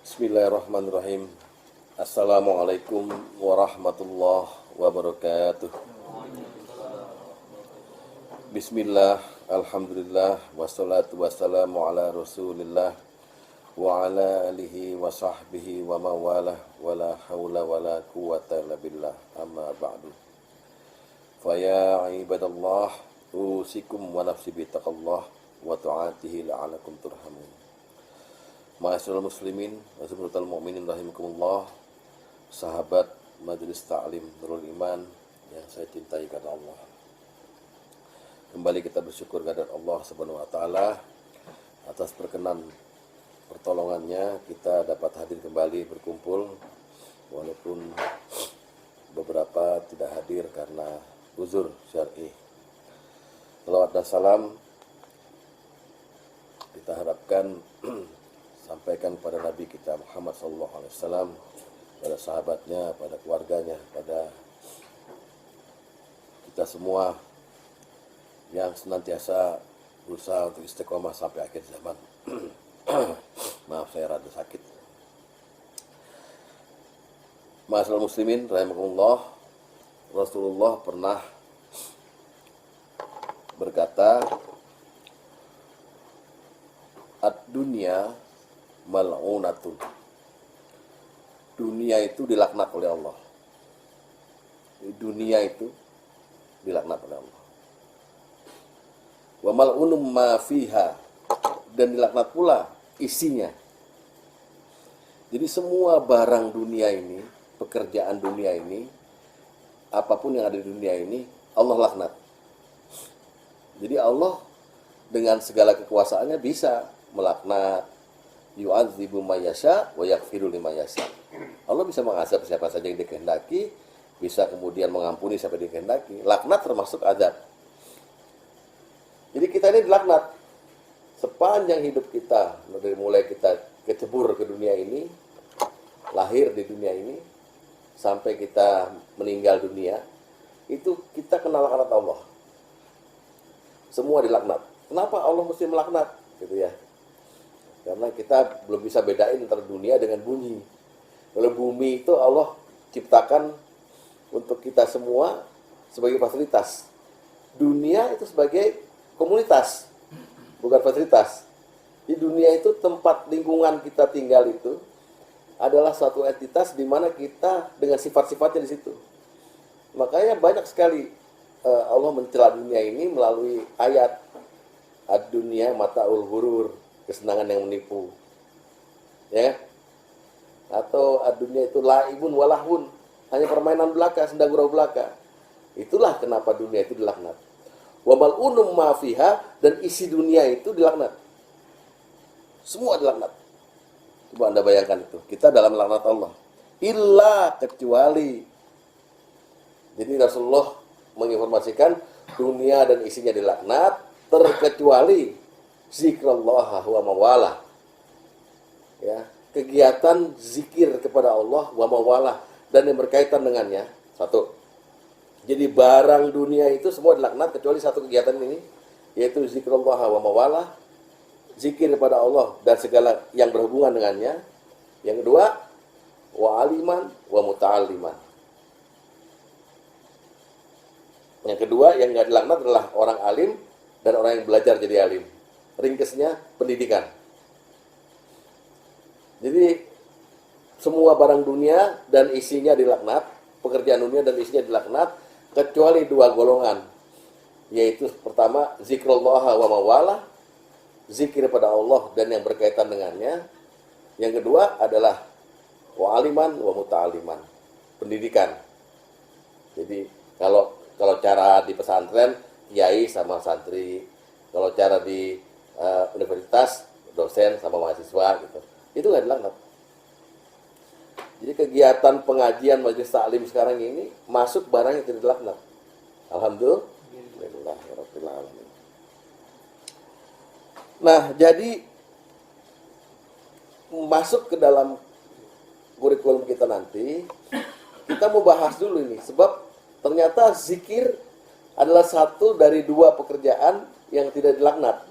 Bismillahirrahmanirrahim. Assalamualaikum warahmatullahi wabarakatuh. Bismillah, alhamdulillah, wassalatu wassalamu ala rasulillah wa ala alihi wa sahbihi wa mawalah wa la hawla wa la quwata illa billah, amma ba'du. Faya ibadallah, usikum wa nafsi bitaqallah wa ta'atihi la'alakum turhamun. Ma'asyiral muslimin wa subhanatal mu'minin rahimakumullah, sahabat Majelis Ta'lim Nurul Iman yang saya cintai karena Allah. Kembali kita bersyukur kepada Allah Subhanahu wa taala atas pertolongannya kita dapat hadir kembali berkumpul, walaupun beberapa tidak hadir karena uzur syar'i. Salawat dan salam kita harapkan sampaikan kepada Nabi kita Muhammad SAW, pada sahabatnya, pada keluarganya, pada kita semua yang senantiasa berusaha untuk istiqomah sampai akhir zaman. Maaf, saya rada sakit. Ma'asyiral muslimin rahimakumullah, Rasulullah pernah berkata, ad-dunya mal'unatun. Dunia itu dilaknat oleh Allah. Dunia itu dilaknat oleh Allah. Wa mal'unum ma fiha, dan dilaknat pula isinya. Jadi semua barang dunia ini, pekerjaan dunia ini, apapun yang ada di dunia ini, Allah laknat. Jadi Allah dengan segala kekuasaannya bisa melaknat, yu'adzibu may yasha wa yaghfiru liman yasha. Allah bisa mengazab siapa saja yang dikehendaki, bisa kemudian mengampuni siapa yang dikehendaki. Laknat termasuk azab. Jadi kita ini dilaknat sepanjang hidup kita, dari mulai kita kecebur ke dunia ini, lahir di dunia ini, sampai kita meninggal dunia, itu kita kena laknat Allah. Semua dilaknat. Kenapa Allah mesti melaknat? Gitu ya. Karena kita belum bisa bedain antara dunia dengan bumi. Kalau bumi itu Allah ciptakan untuk kita semua sebagai fasilitas. Dunia itu sebagai komunitas, bukan fasilitas. Di dunia itu tempat lingkungan kita tinggal itu adalah suatu entitas di mana kita dengan sifat-sifatnya di situ. Makanya banyak sekali Allah mencela dunia ini melalui ayat ad-dunya mata'ul ghurur, kesenangan yang menipu, ya, atau dunia itu laibun walahun, hanya permainan belaka, senda gurau belaka. Itulah kenapa dunia itu dilaknat. Wa mal'unum ma fiha, dan isi dunia itu dilaknat. Semua dilaknat. Coba Anda bayangkan itu, kita dalam laknat Allah. Illa, kecuali. Jadi Rasulullah menginformasikan dunia dan isinya dilaknat, terkecuali zikrullah wa mawalah, ya, kegiatan zikir kepada Allah wa mawalah dan yang berkaitan dengannya. Satu, jadi barang dunia itu semua dilaknat kecuali satu kegiatan ini, yaitu zikrullah wa mawalah, zikir kepada Allah dan segala yang berhubungan dengannya. Yang kedua, wa aliman wa muta'alliman. Yang kedua yang nggak dilaknat adalah orang alim dan orang yang belajar jadi alim. Ringkesnya pendidikan. Jadi semua barang dunia dan isinya dilaknat, pekerjaan dunia dan isinya dilaknat, kecuali dua golongan, yaitu pertama zikrullah wa mawalah, zikir pada Allah dan yang berkaitan dengannya. Yang kedua adalah wa aliman wa muta'aliman, pendidikan. Jadi kalau cara di pesantren kiai sama santri, kalau cara di universitas dosen sama mahasiswa gitu, itu nggak dilaknat. Jadi kegiatan pengajian majelis taklim sekarang ini masuk barang yang tidak dilaknat. Alhamdulillah. Nah, jadi masuk ke dalam kurikulum kita nanti, kita mau bahas dulu ini, sebab ternyata zikir adalah satu dari dua pekerjaan yang tidak dilaknat.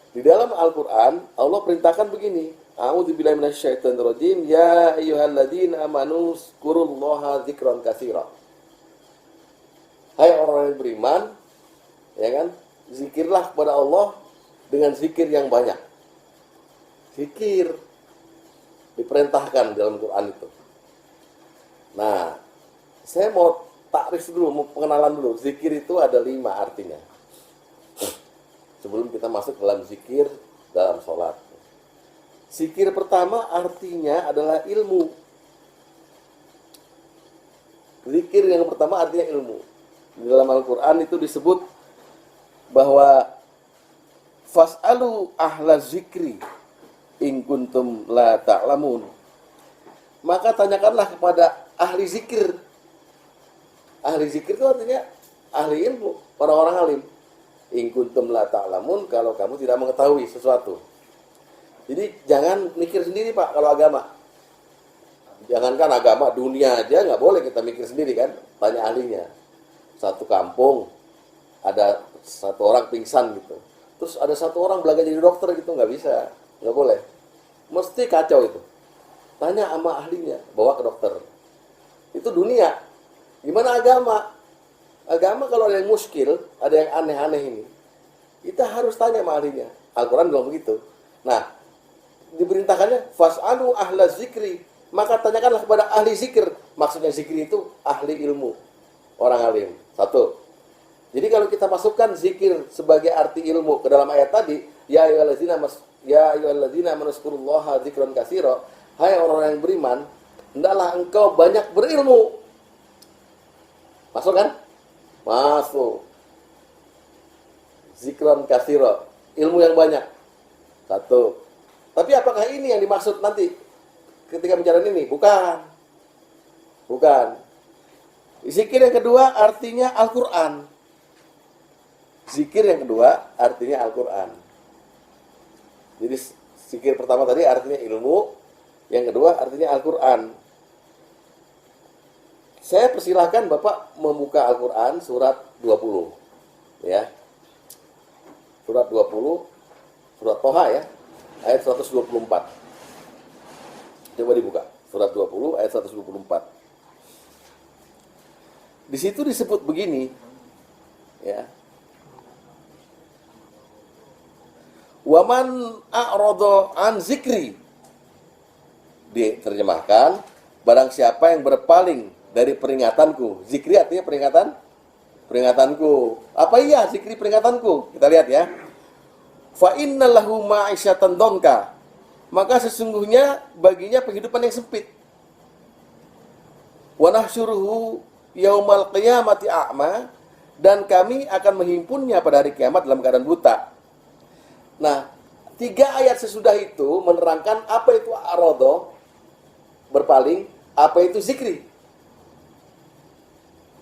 Di dalam Al-Quran, Allah perintahkan begini, A'udzubillahi minasyaitonirrajim. Ya ayyuhalladzina amanu zkurullaha dzikran katsira. Hai orang yang beriman, ya kan? Zikirlah kepada Allah dengan zikir yang banyak. Zikir diperintahkan dalam Quran itu. Nah, saya mau takrif dulu, mau pengenalan dulu. Zikir itu ada 5 artinya. Sebelum kita masuk dalam zikir dalam sholat. Zikir pertama artinya adalah ilmu. Zikir yang pertama artinya ilmu. Di dalam Al-Quran itu disebut bahwa fas'alu ahla zikri in kuntum la ta'lamun. Maka tanyakanlah kepada ahli zikir. Ahli zikir itu artinya ahli ilmu, orang-orang alim. In kuntum la ta'lamun, kalau kamu tidak mengetahui sesuatu. Jadi jangan mikir sendiri Pak kalau agama. Jangankan agama, dunia aja nggak boleh kita mikir sendiri kan. Tanya ahlinya. Satu kampung ada satu orang pingsan gitu. Terus ada satu orang belajar jadi dokter gitu, nggak bisa, nggak boleh. Mesti kacau itu. Tanya sama ahlinya, bawa ke dokter. Itu dunia. Gimana agama? Agama kalau ada yang muskil, ada yang aneh-aneh ini, kita harus tanya sama ahlinya. Al-Quran bilang begitu. Nah, diperintahkannya fas'alu ahla zikri, maka tanyakanlah kepada ahli zikir. Maksudnya zikir itu ahli ilmu, orang alim. Satu. Jadi kalau kita masukkan zikir sebagai arti ilmu ke dalam ayat tadi, ya ayyuhalladzina manazkurullaha dzikran katsira, hai orang yang beriman, hendaklah engkau banyak berilmu. Masuk kan? Masuk. Dzikran katsira, ilmu yang banyak. Satu. Tapi apakah ini yang dimaksud nanti ketika bicara ini? Bukan. Bukan. Zikir yang kedua artinya Al-Quran. Zikir yang kedua artinya Al-Quran. Jadi zikir pertama tadi artinya ilmu, yang kedua artinya Al-Quran. Saya persilahkan Bapak membuka Al-Quran surat 20. Ya. Surat 20, surat Toha ya. Ayat 124. Coba dibuka. Surat 20 ayat 124. Di situ disebut begini, ya. Waman a'rada an zikri. Diterjemahkan, barang siapa yang berpaling dari peringatanku. Zikri artinya peringatan. Peringatanku. Apa iya zikri peringatanku? Kita lihat ya. Fa innalahu ma'isyatan dongka. Maka sesungguhnya baginya penghidupan yang sempit. Wa nahsyuruhu yaumal qiyamati a'ma, dan kami akan menghimpunnya pada hari kiamat dalam keadaan buta. Nah, 3 ayat sesudah itu menerangkan apa itu a'rada, berpaling, apa itu zikri.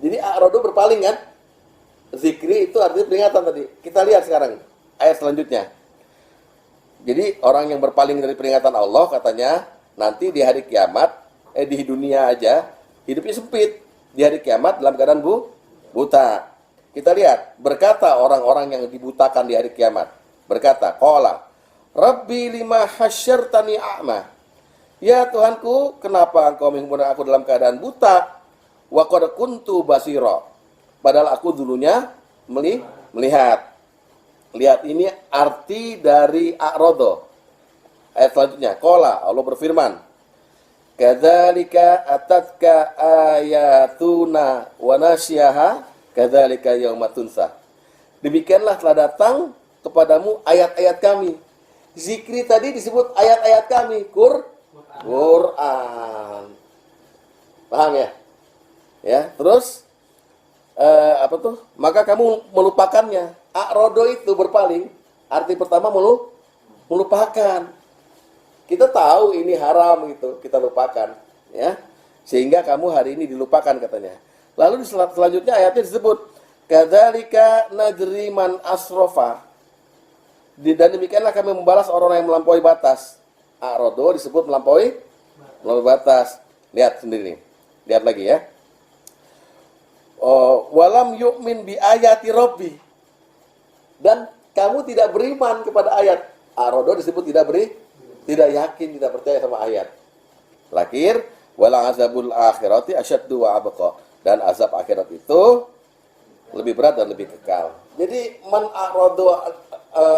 Jadi a'rada berpaling kan? Zikri itu artinya peringatan tadi. Kita lihat sekarang ayat selanjutnya. Jadi orang yang berpaling dari peringatan Allah katanya nanti di hari kiamat, di dunia aja hidupnya sempit. Di hari kiamat dalam keadaan buta. Kita lihat, berkata orang-orang yang dibutakan di hari kiamat. Berkata, qala Rabbi lima hasyartani a'ma. Ya Tuhanku, kenapa engkau menghimpunkan aku dalam keadaan buta? Wa qad kuntu basira. Padahal aku dulunya melihat. Lihat ini arti dari a'rada. Ayat selanjutnya, qala Allah berfirman, kadzalika atatka ayatuna wa nasyaha kadzalika yauma tunsa. Demikianlah telah datang kepadamu ayat-ayat kami. Zikri tadi disebut ayat-ayat kami, Quran. Paham ya? Ya, terus apa tuh? Maka kamu melupakannya. A'rada itu berpaling. Arti pertama melupakan. Kita tahu ini haram gitu, kita lupakan, ya. Sehingga kamu hari ini dilupakan katanya. Lalu selanjutnya ayatnya disebut kadzalika najri man asrafa. Dan demikianlah kami membalas orang yang melampaui batas. A'rada disebut melampaui batas. Lihat sendiri nih. Lihat lagi ya. Walam yu'min bi ayati rabbi. Dan kamu tidak beriman kepada ayat. A'rada disebut tidak tidak yakin, tidak percaya sama ayat. Terakhir, wala azabul akhirati asyaddu wa abqa. Dan azab akhirat itu lebih berat dan lebih kekal. Jadi man a'radu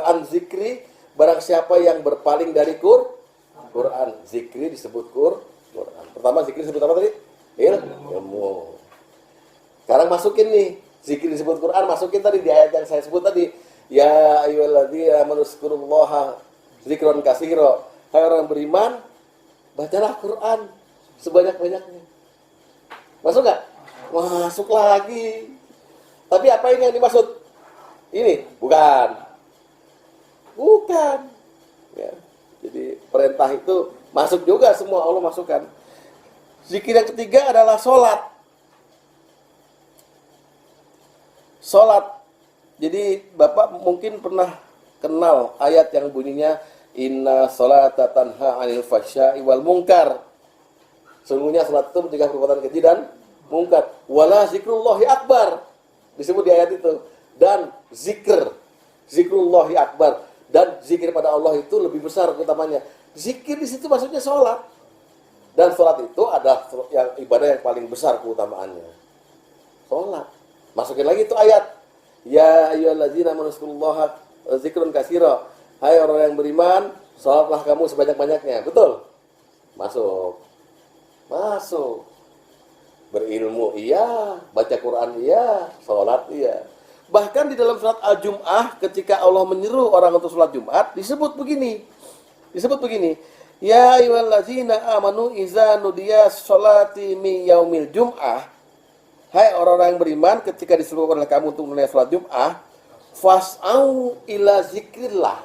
an zikri, barang siapa yang berpaling dari Quran. Zikri disebut Quran. Pertama zikri disebut apa tadi? Ilmu. Sekarang masukin nih, zikir disebut Quran, masukin tadi di ayat yang saya sebut tadi. Ya ayyuhalladzina amanu dzkurullaha dzikran katsira. Hai orang beriman, bacalah Quran sebanyak-banyaknya. Masuk nggak? Masuk lagi. Tapi apa ini yang dimaksud? Ini? Bukan. Bukan. Ya. Jadi perintah itu masuk juga semua, Allah masukkan. Zikir yang ketiga adalah sholat. Sholat. Jadi Bapak mungkin pernah kenal ayat yang bunyinya inna sholata tanha 'anil fahsya'i wal munkar. Sungguhnya salat itu mencegah perbuatan keji dan mungkar. Wala zikrullahi akbar. Disebut di ayat itu. Dan zikrullahi akbar. Dan zikir pada Allah itu lebih besar utamanya. Zikir di situ maksudnya sholat. Dan sholat itu adalah yang ibadah yang paling besar keutamaannya. Sholat. Masukin lagi itu ayat. Ya ayyuhalladzina amanu dzkurullaha dzikrun katsira. Hai orang yang beriman, sholatlah kamu sebanyak-banyaknya. Betul? Masuk. Berilmu iya, baca Quran iya, sholat iya. Bahkan di dalam surat Al-Jum'ah ketika Allah menyeru orang untuk sholat Jumat disebut begini. Ya ayyuhalladzina amanu idza nudiya sholati mi yaumil jum'ah. Hai orang-orang yang beriman, ketika disuruh oleh kamu untuk menunaikan sholat Jum'ah, fas'au ila zikrillah.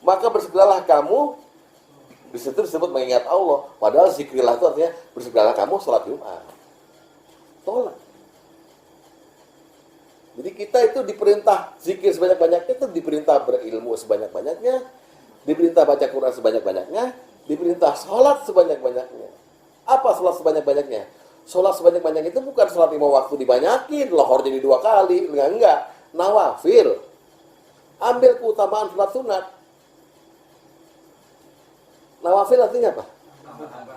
Maka bersegeralah kamu. Di situ disebut mengingat Allah. Padahal zikrillah itu artinya bersegeralah kamu sholat Jumat. Sholat. Jadi kita itu diperintah zikir sebanyak-banyaknya, itu diperintah berilmu sebanyak-banyaknya, diperintah baca Quran sebanyak-banyaknya, diperintah sholat sebanyak-banyaknya. Apa sholat sebanyak-banyaknya? Sholat sebanyak-banyaknya itu bukan sholat 5 waktu dibanyakin, lohor jadi 2 kali, enggak. Nawafil. Ambil keutamaan sholat sunat. Nawafil artinya apa?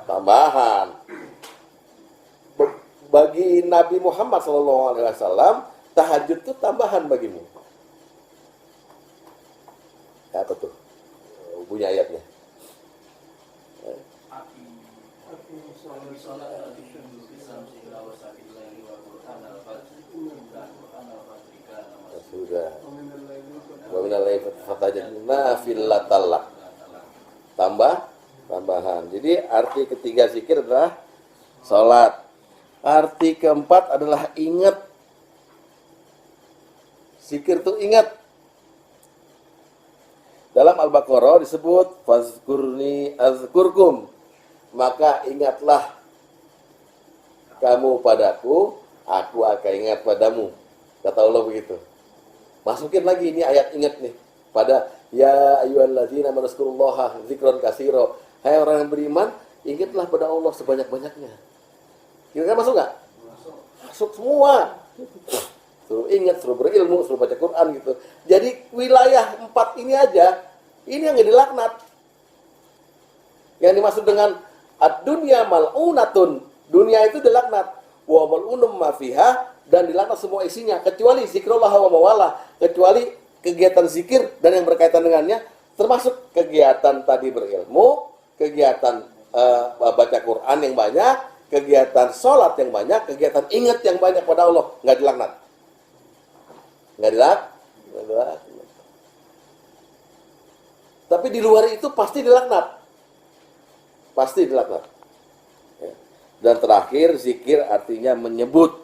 Tambahan. Bagi Nabi Muhammad SAW, tahajud itu tambahan bagimu. Ya, apa tuh? Bunyi ayatnya. Sudah. Wa minal laili fatajid nafilatallah. Tambahan. Jadi arti ketiga zikir adalah salat. Arti keempat adalah ingat. Zikir itu ingat. Dalam Al-Baqarah disebut fazkurni azkurkum. Maka ingatlah kamu padaku, aku akan ingat padamu. Kata Allah begitu. Masukin lagi ini ayat ingat nih. Pada ya ayyuhalladzina amanu dzkurullaha dzikran katsira. Hai orang yang beriman, ingatlah pada Allah sebanyak-banyaknya. Kira-kira masuk nggak? Masuk semua. Suruh ingat, suruh berilmu, suruh baca Quran gitu. Jadi wilayah 4 ini aja, ini yang dilaknat. Yang dimaksud dengan ad-dunya mal'unatun. Dunia itu dilaknat. Wa mal'unum ma fiha, dan dilaknat semua isinya kecuali zikrullah wa mawalah, kecuali kegiatan zikir dan yang berkaitan dengannya, termasuk kegiatan tadi berilmu, kegiatan baca Quran yang banyak, kegiatan sholat yang banyak, kegiatan ingat yang banyak pada Allah, nggak dilaknat. Nggak dilaknat. Tapi di luar itu pasti dilaknat. Pasti dilaknat. Ya. Dan terakhir, zikir artinya menyebut.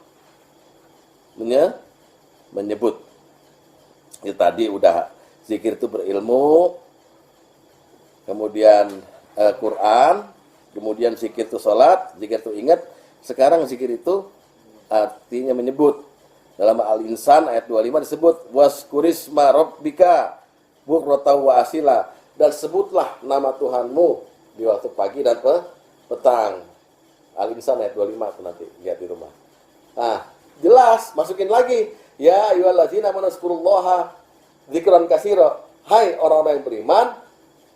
Menyebut. Ya, tadi udah zikir itu berilmu, kemudian Quran, kemudian zikir itu sholat, zikir itu ingat. Sekarang zikir itu artinya menyebut. Dalam Al-Insan ayat 25 disebut waskurisma rabbika bukratan wa asila, dan sebutlah nama Tuhanmu di waktu pagi dan petang. Al-Insan ayat 25 itu nanti lihat di rumah. Nah, jelas masukin lagi ya ayyuhalladzina amanu dzkurullaha dzikran katsira. Hai orang-orang yang beriman,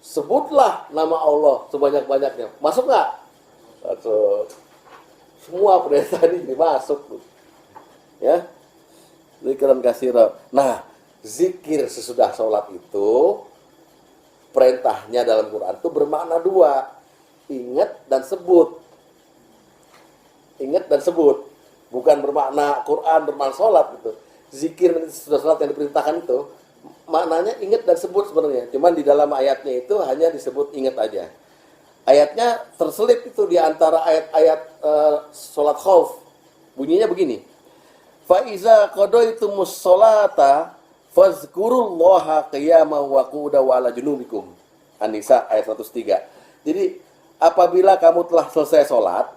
sebutlah nama Allah sebanyak-banyaknya. Masuk nggak? Masuk. Semua perintah ini masuk. Ya. Zikran katsira. Nah, zikir sesudah sholat itu perintahnya dalam Quran itu bermakna dua. Ingat dan sebut. Ingat dan sebut. Bukan bermakna Quran, bermakna sholat gitu. Zikir sesudah sholat yang diperintahkan itu maknanya ingat dan sebut sebenarnya. Cuman di dalam ayatnya itu hanya disebut ingat aja. Ayatnya terselip itu di antara ayat-ayat sholat khauf. Bunyinya begini. Fa iza qadaitumus sholata fazkurullaha qiyaman wa qu'udan wa ala junubikum. An-Nisa ayat 103. Jadi apabila kamu telah selesai sholat,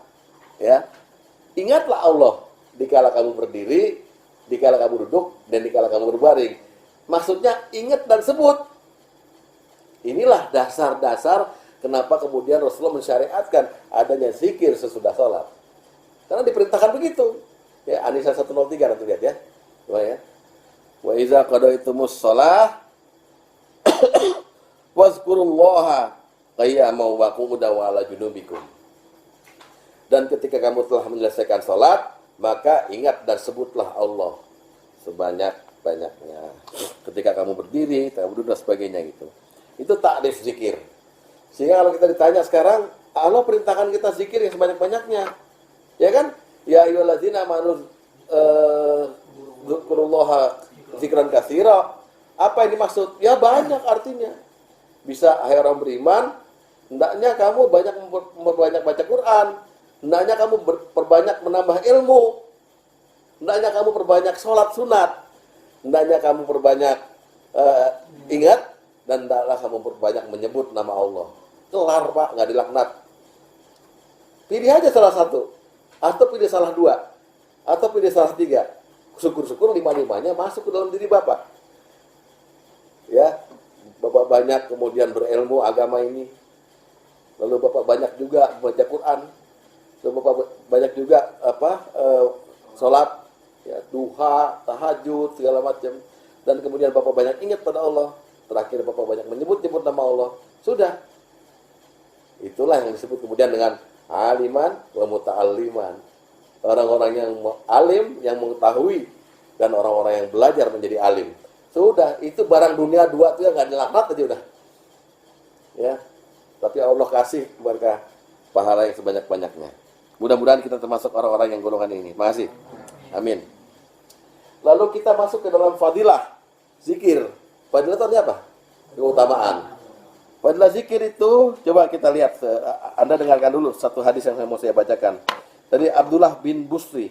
ya, ingatlah Allah dikala kamu berdiri, dikala kamu duduk, dan dikala kamu berbaring. Maksudnya ingat dan sebut. Inilah dasar-dasar kenapa kemudian Rasulullah mensyariatkan adanya zikir sesudah sholat. Karena diperintahkan begitu. Ya, An-Nisa 103 nanti lihat ya. Coba ya. Wa iza qadaitumus shalah wazkurullaha qiyaman wa qu'udan wa ala junubikum. Dan ketika kamu telah menyelesaikan sholat, maka ingat dan sebutlah Allah sebanyak-banyaknya. Ketika kamu berdiri, kamu duduk dan sebagainya gitu. Itu takrif zikir. Sehingga kalau kita ditanya sekarang, Allah perintahkan kita zikir yang sebanyak-banyaknya. Ya kan? Ya ayyuhallazina amanu dzkurullaha zikran katsira. Apa yang dimaksud? Ya banyak artinya. Bisa hai orang beriman, hendaknya kamu banyak memperbanyak baca Quran. Hendaknya kamu perbanyak menambah ilmu. Hendaknya kamu perbanyak sholat sunat. Hendaknya kamu perbanyak ingat. Dan hendaklah kamu perbanyak menyebut nama Allah. Kelar Pak, nggak dilaknat. Pilih aja salah satu. Atau pilih salah dua. Atau pilih salah tiga. Syukur-syukur lima-limanya masuk ke dalam diri Bapak. Ya, Bapak banyak kemudian berilmu agama ini. Lalu Bapak banyak juga baca Quran. Lalu Bapak banyak juga sholat, ya, duha, tahajud, segala macam. Dan kemudian Bapak banyak ingat pada Allah. Terakhir Bapak banyak menyebut-nyebut nama Allah. Sudah. Itulah yang disebut kemudian dengan aliman wa muta'alliman. Orang-orang yang alim, yang mengetahui, dan orang-orang yang belajar menjadi alim. Sudah, itu barang dunia dua itu yang nggak dilaknat aja udah. Ya. Tapi Allah kasih berkah pahala yang sebanyak-banyaknya. Mudah-mudahan kita termasuk orang-orang yang golongan ini. Makasih. Amin. Lalu kita masuk ke dalam fadilah zikir. Fadilah itu artinya apa? Keutamaan. Fadilah zikir itu, coba kita lihat. Anda dengarkan dulu satu hadis yang mau saya bacakan. Dari Abdullah bin Busri.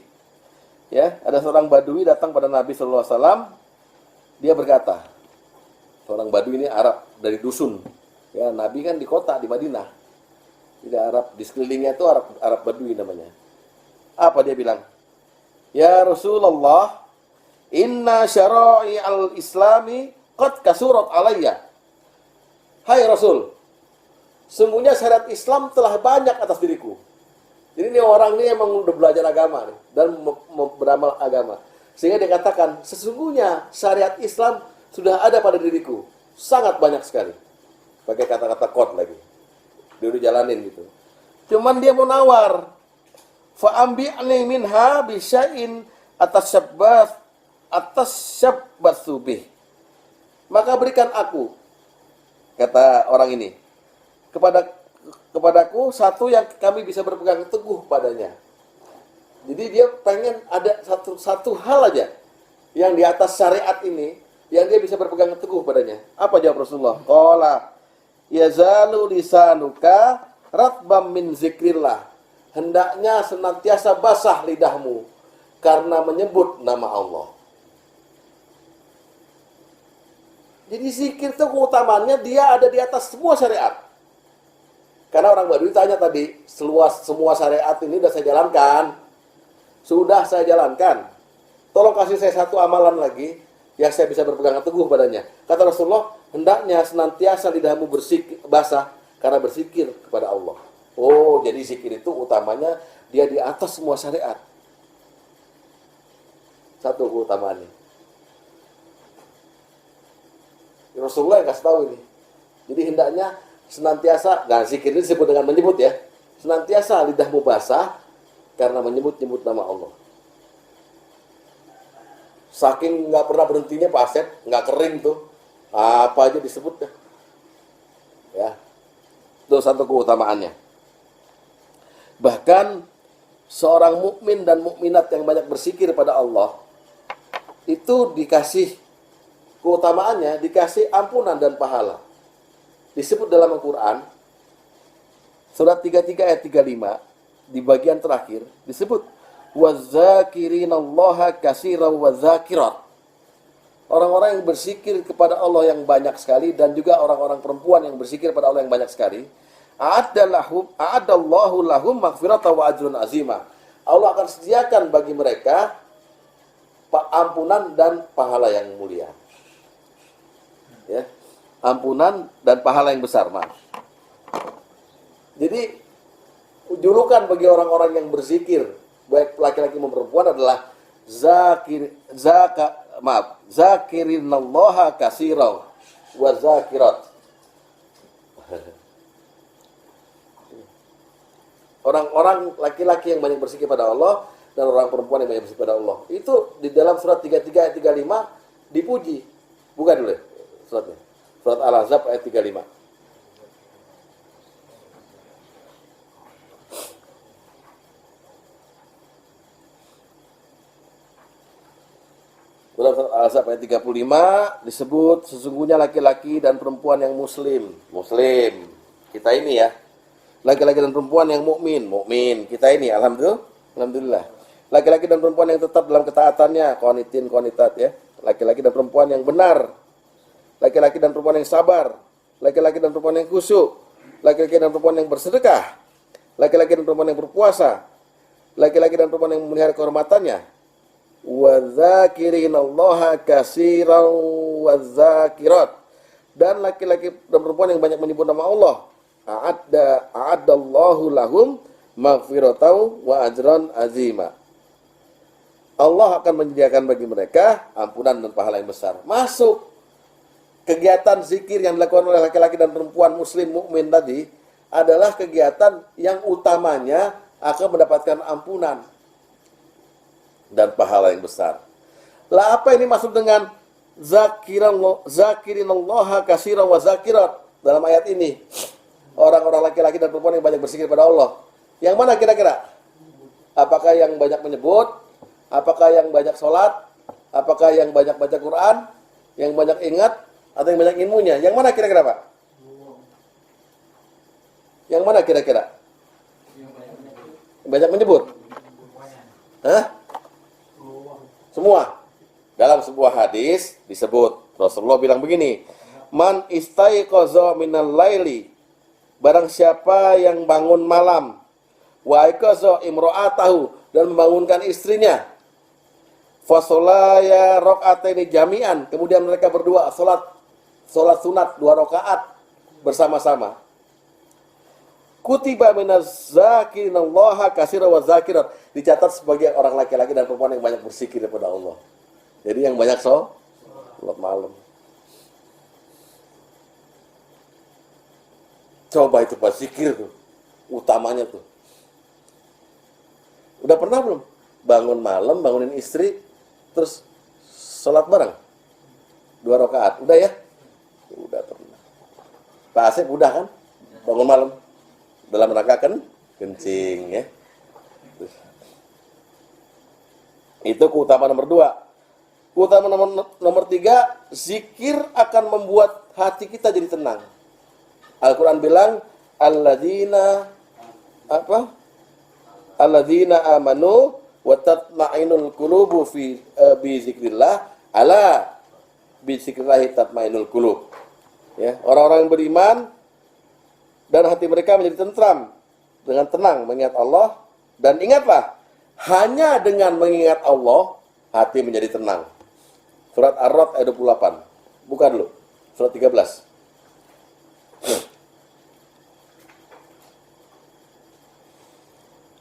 Ya, ada seorang badui datang pada Nabi SAW. Dia berkata, seorang badui ini Arab dari dusun. Ya, Nabi kan di kota di Madinah. Tidak Arab, di sekelilingnya itu Arab badui namanya. Apa dia bilang? Ya Rasulullah, inna syara'i al-islami qad kasurat alayya. Hai Rasul, sungguhnya syariat Islam telah banyak atas diriku. Jadi ini orang ini emang udah belajar agama nih, dan beramal agama. Sehingga dia katakan, sesungguhnya syariat Islam sudah ada pada diriku. Sangat banyak sekali. Pakai kata-kata qad lagi. Dia udah jalanin gitu. Cuman dia mau nawar. Fa'ambi'ni minha bisya'in atas syabbat subih. Maka berikan aku, kata orang ini, kepadaku satu yang kami bisa berpegang teguh padanya. Jadi dia pengen ada satu hal aja yang di atas syariat ini yang dia bisa berpegang teguh padanya. Apa jawab Rasulullah? Qala yazalu lisanuka ratbam min zikrillah. Hendaknya senantiasa basah lidahmu karena menyebut nama Allah. Jadi zikir itu keutamaannya dia ada di atas semua syariat. Karena orang Badui tanya tadi, semua syariat ini sudah saya jalankan. Sudah saya jalankan. Tolong kasih saya satu amalan lagi yang saya bisa berpegang teguh padanya. Kata Rasulullah, hendaknya senantiasa lidahmu basah karena berzikir kepada Allah. Oh, jadi zikir itu utamanya dia di atas semua syariat. Satu keutamaannya. Rasulullah yang kasih tahu ini. Jadi hendaknya senantiasa, nah zikir ini disebut dengan menyebut ya, senantiasa lidahmu basah karena menyebut-nyebut nama Allah. Saking nggak pernah berhentinya Pak Asep, nggak kering tuh, apa aja disebut ya. Itu satu keutamaannya. Bahkan seorang mukmin dan mukminat yang banyak berzikir pada Allah itu dikasih keutamaannya, dikasih ampunan dan pahala. Disebut dalam Al-Quran, surat 33 ayat 35, di bagian terakhir, disebut, وَذَّاكِرِينَ كَثِيرًا وَذَّاكِرَاتٍ. Orang-orang yang berzikir kepada Allah yang banyak sekali, dan juga orang-orang perempuan yang berzikir kepada Allah yang banyak sekali, a'adallahu lahum maghfiratan wa ajrun azima. Allah akan sediakan bagi mereka ampunan dan pahala yang mulia. Ya. Ampunan dan pahala yang besar, maaf. Jadi julukan bagi orang-orang yang berzikir, baik laki-laki maupun perempuan, adalah zakirinallaha katsiran wa zakirat. Orang-orang laki-laki yang banyak berzikir pada Allah dan orang perempuan yang banyak berzikir pada Allah. Itu di dalam surat 33 ayat 35 dipuji. Buka dulu ya suratnya. Surat Al-Ahzab ayat 35. Surat Al-Ahzab ayat 35 disebut sesungguhnya laki-laki dan perempuan yang muslim. Kita ini ya. Laki-laki dan perempuan yang mukmin. Kita ini alhamdulillah. Laki-laki dan perempuan yang tetap dalam ketaatannya, qanitin qanitat ya. Laki-laki dan perempuan yang benar. Laki-laki dan perempuan yang sabar, laki-laki dan perempuan yang khusyuk, laki-laki dan perempuan yang bersedekah, laki-laki dan perempuan yang berpuasa, laki-laki dan perempuan yang memelihara kehormatannya, wa dzakirinallaha katsiran wa dzakirat, dan laki-laki dan perempuan yang banyak menyebut nama Allah. A'addallahu lahum maghfiratan wa ajran azima. Allah akan menyediakan bagi mereka ampunan dan pahala yang besar. Masuk kegiatan zikir yang dilakukan oleh laki-laki dan perempuan muslim mukmin tadi adalah kegiatan yang utamanya akan mendapatkan ampunan dan pahala yang besar. Lah apa ini maksud dengan zakirinallaha katsiran wa zakirat dalam ayat ini? Orang-orang laki-laki dan perempuan yang banyak berzikir pada Allah. Yang mana kira-kira? Apakah yang banyak menyebut? Apakah yang banyak sholat? Apakah yang banyak baca Quran? Yang banyak ingat? Atau yang banyak ilmunya? Yang mana kira-kira Pak? Yang mana kira-kira? Yang banyak menyebut? Hah? Semua. Dalam sebuah hadis disebut, Rasulullah bilang begini, Man istaiqaza minal laili, barang siapa yang bangun malam, wa aiqaza imra'atahu, dan membangunkan istrinya, fasolaya rakaataini jami'an, kemudian mereka berdua salat sunat 2 rakaat bersama-sama. Kutiba minaz zakirinallaha katsiran wa zakirat, dicatat sebagai orang laki-laki dan perempuan yang banyak berzikir kepada Allah. Jadi yang banyak salat malam. Coba itu Pak, zikir tuh utamanya tuh. Udah pernah belum bangun malam, bangunin istri, terus sholat bareng 2 rakaat? Udah ya? Udah pernah. Pak Asep udah kan? Bangun malam dalam rangka kencing ya. Itu keutamaan nomor 2. Keutamaan nomor 3, zikir akan membuat hati kita jadi tenang. Al-Quran bilang, alladzina amanu wa tatma'inul qulubu bi zikrillah, ala bi zikrillah tatma'inul qulub. Ya, orang-orang yang beriman dan hati mereka menjadi tentram dengan tenang mengingat Allah, dan ingatlah, hanya dengan mengingat Allah hati menjadi tenang. Surat Ar-Ra'd ayat 28. Buka dulu. Surat 13.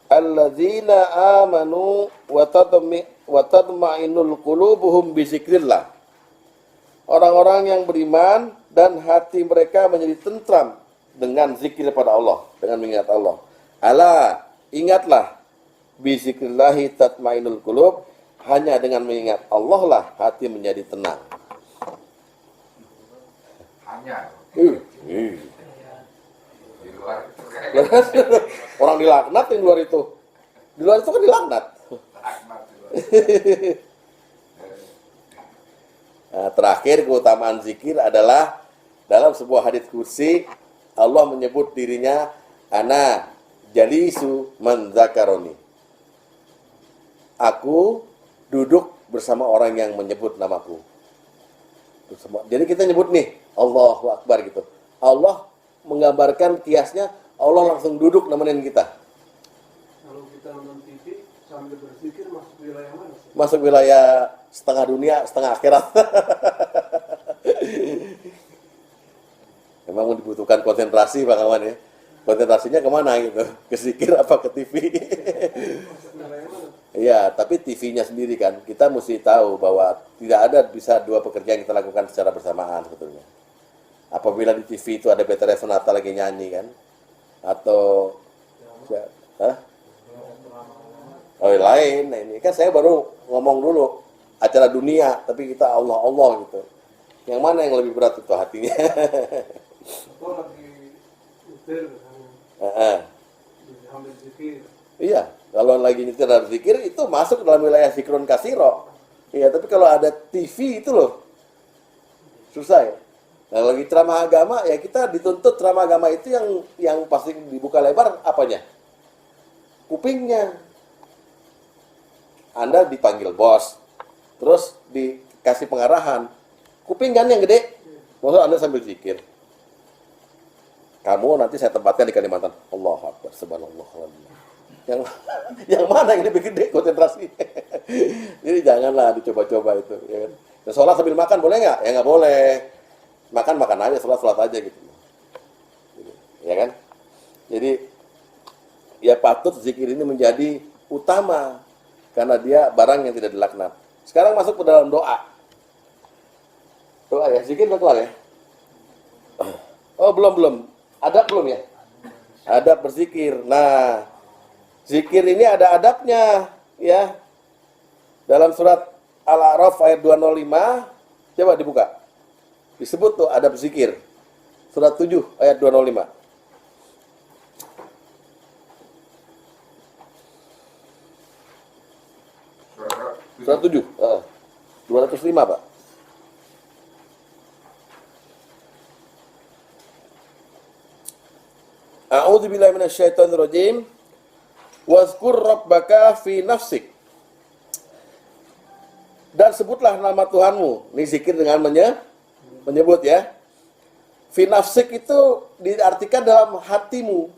Alladzina amanu wa tatma'inul qulubuhum bi zikrillah. Orang-orang yang beriman dan hati mereka menjadi tentram dengan zikir pada Allah, dengan mengingat Allah. Ala, ingatlah, bi zikrillahi tatmainul qulub, hanya dengan mengingat Allah lah hati menjadi tenang. Hanya di luar itu kayak Orang dilaknat di luar itu. Di luar itu kan dilaknat. laknat di luar. Nah, terakhir keutamaan zikir adalah dalam sebuah hadits kursi Allah menyebut dirinya ana jalisu man zakaroni. Aku duduk bersama orang yang menyebut namaku. Jadi kita nyebut nih Allahu Akbar gitu. Allah menggambarkan kiasnya Allah langsung duduk nemenin kita. Kalau kita nonton TV sambil berzikir masuk wilayah mana sih? Masuk wilayah setengah dunia, setengah akhirat. Memang dibutuhkan konsentrasi Bang Awan ya. Konsentrasinya kemana gitu? Ke zikir apa ke TV? Masuk wilayah mana? Iya, tapi TV-nya sendiri kan. Kita mesti tahu bahwa tidak ada bisa dua pekerjaan kita lakukan secara bersamaan sebetulnya. Apabila di TV itu ada Betharia Sonata lagi nyanyi kan, atau hah? Oh lain, nah ini kan saya baru ngomong dulu acara dunia, tapi kita Allah gitu. Yang mana yang lebih berat itu hatinya? Atau lagi nyetir misalnya, Heeh. ambil zikir. Iya, kalau lagi nyetir dan zikir itu masuk dalam wilayah zikrun kasiro. Iya, tapi kalau ada TV itu loh susah ya. Nah, lagi ceramah agama ya kita dituntut ceramah agama itu yang pasti dibuka lebar apanya? Kupingnya. Anda dipanggil bos, terus dikasih pengarahan. Kuping kan yang gede. Maksud Anda sambil zikir. Kamu nanti saya tempatkan di Kalimantan. Allahu Akbar, subhanallah. Yang mana yang lebih gede konsentrasi? Jadi janganlah dicoba-coba itu. Ya kan? Dan sholat sambil makan boleh nggak? Ya nggak boleh. Makan aja, sholat aja gitu. Ya kan? Jadi ya patut zikir ini menjadi utama karena dia barang yang tidak dilaknat. Sekarang masuk ke dalam doa. Doa ya, zikir udah kelar ya? Oh belum. Adab belum ya? Adab berzikir. Nah, zikir ini ada adabnya ya. Dalam surat Al-A'raf ayat 205, coba dibuka. Disebut tuh adab zikir. Surat 7 ayat 205. Surat 7, 205 Pak. A'udzubillahi minasyaitonirrajim. Wazkur rabbaka fi nafsik. Dan sebutlah nama Tuhanmu. Ini zikir dengan menyebut ya. Fi nafsik itu diartikan dalam hatimu.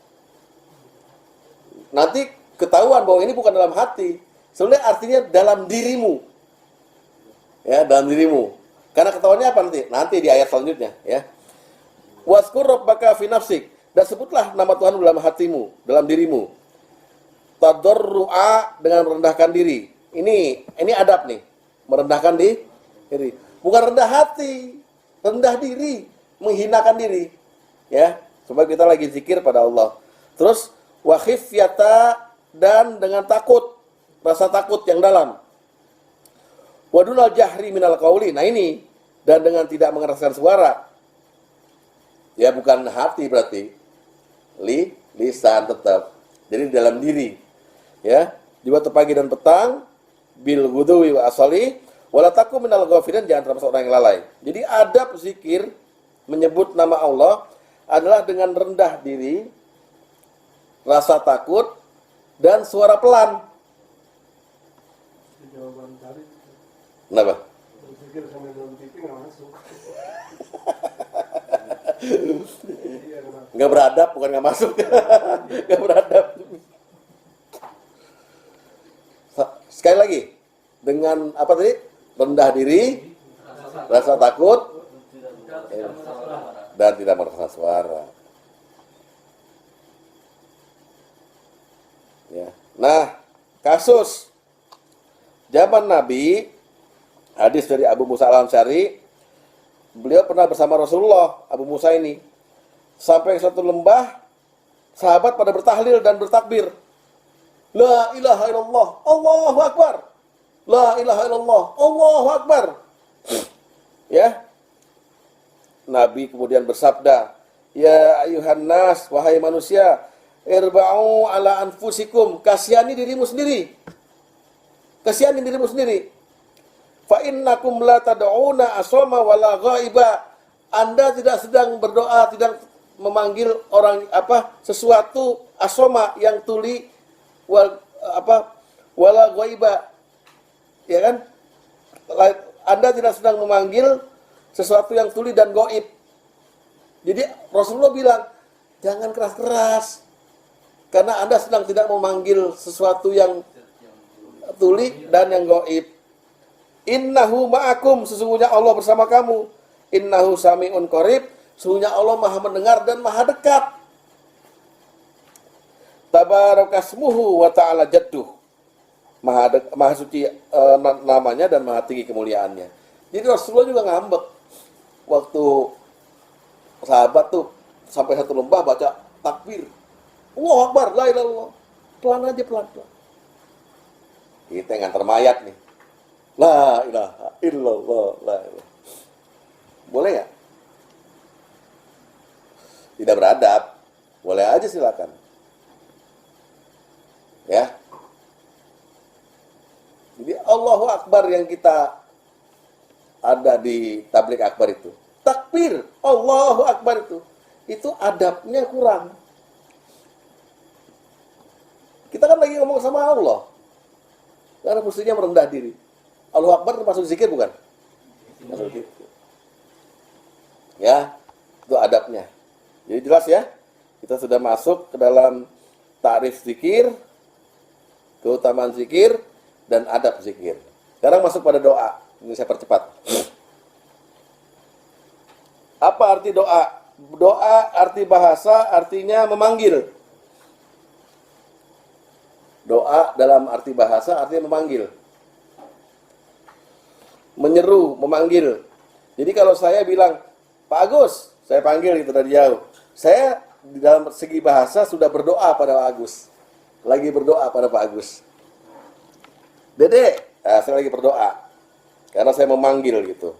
Nanti ketahuan bahwa ini bukan dalam hati. Sebenarnya artinya dalam dirimu. Ya, dalam dirimu. Karena ketahuannya apa nanti? Nanti di ayat selanjutnya ya. Wazkur rabbaka fi nafsik. Dan sebutlah nama Tuhan dalam hatimu, dalam dirimu. Tadarru'a dengan merendahkan diri. Ini adab nih. Merendahkan diri. Bukan rendah hati, rendah diri, menghinakan diri. Ya, supaya kita lagi zikir pada Allah. Terus wa khifyata dan dengan takut, rasa takut yang dalam. Wadunal jahri minal qauli. Nah ini, dan dengan tidak mengeraskan suara. Ya bukan hati berarti. Lisan tetap. Jadi dalam diri. Ya, di waktu pagi dan petang bil ghudwi wa asali wala takum minal ghafilin, jangan termasuk orang yang lalai. Jadi adab zikir menyebut nama Allah adalah dengan rendah diri, rasa takut dan suara pelan. Jawaban tadi. Kenapa? Berzikir sambil nonton TV nggak masuk. Iya, kenapa? Nggak beradab, bukan nggak masuk. Nggak beradab. Sekali lagi, dengan apa tadi? Rendah diri, rasa takut, dan tidak merasa suara. Ya. Nah, kasus zaman Nabi, hadis dari Abu Musa al-Ansari, beliau pernah bersama Rasulullah, Abu Musa ini. Sampai suatu lembah, sahabat pada bertahlil dan bertakbir. La ilaha illallah, Allahu Akbar. La ilaha illallah, Allahu Akbar. Ya. Nabi kemudian bersabda, ya ayuhan nas, wahai manusia, irba'u ala anfusikum, kasihani dirimu sendiri. Kasihani dirimu sendiri. Fa innakum la tad'una asoma wala ghaiba. Anda tidak sedang berdoa, tidak memanggil orang sesuatu asoma yang tuli wala ghaiba. Ya kan? Anda tidak sedang memanggil sesuatu yang tuli dan gaib. Jadi Rasulullah bilang, jangan keras-keras. Karena Anda sedang tidak memanggil sesuatu yang tuli dan yang gaib. Innahu ma'akum, sesungguhnya Allah bersama kamu. Innahu sami'un qarib, sesungguhnya Allah Maha mendengar dan Maha dekat. Tabarakasmuhu wa ta'ala jadduh. Maha suci namanya dan Maha tinggi kemuliaannya. Jadi Rasulullah juga ngambek. Waktu sahabat tuh sampai satu lembah baca takbir. Allahu Akbar, la ilaha illallah. Pelan aja, pelan-pelan. Kita yang ngantar mayat nih. La ilaha illallah, la ilaha. Boleh ya? Tidak beradab. Boleh aja silakan. Ya. Jadi Allahu Akbar yang kita ada di tablik akbar itu. Takbir, Allahu Akbar itu adabnya kurang. Kita kan lagi ngomong sama Allah. Karena mestinya merendah diri. Allahu Akbar termasuk zikir bukan? Termasuk zikir. Ya, itu adabnya. Jadi jelas ya, kita sudah masuk ke dalam ta'rif zikir, keutamaan zikir, dan adab zikir. Sekarang masuk pada doa. Ini saya percepat. Apa arti doa? Doa arti bahasa artinya memanggil. Doa dalam arti bahasa artinya memanggil. Menyeru, memanggil. Jadi kalau saya bilang, Pak Agus, saya panggil gitu dari jauh. Saya di dalam segi bahasa sudah berdoa pada Pak Agus. Lagi berdoa pada Pak Agus. Dede, saya lagi berdoa. Karena saya memanggil gitu.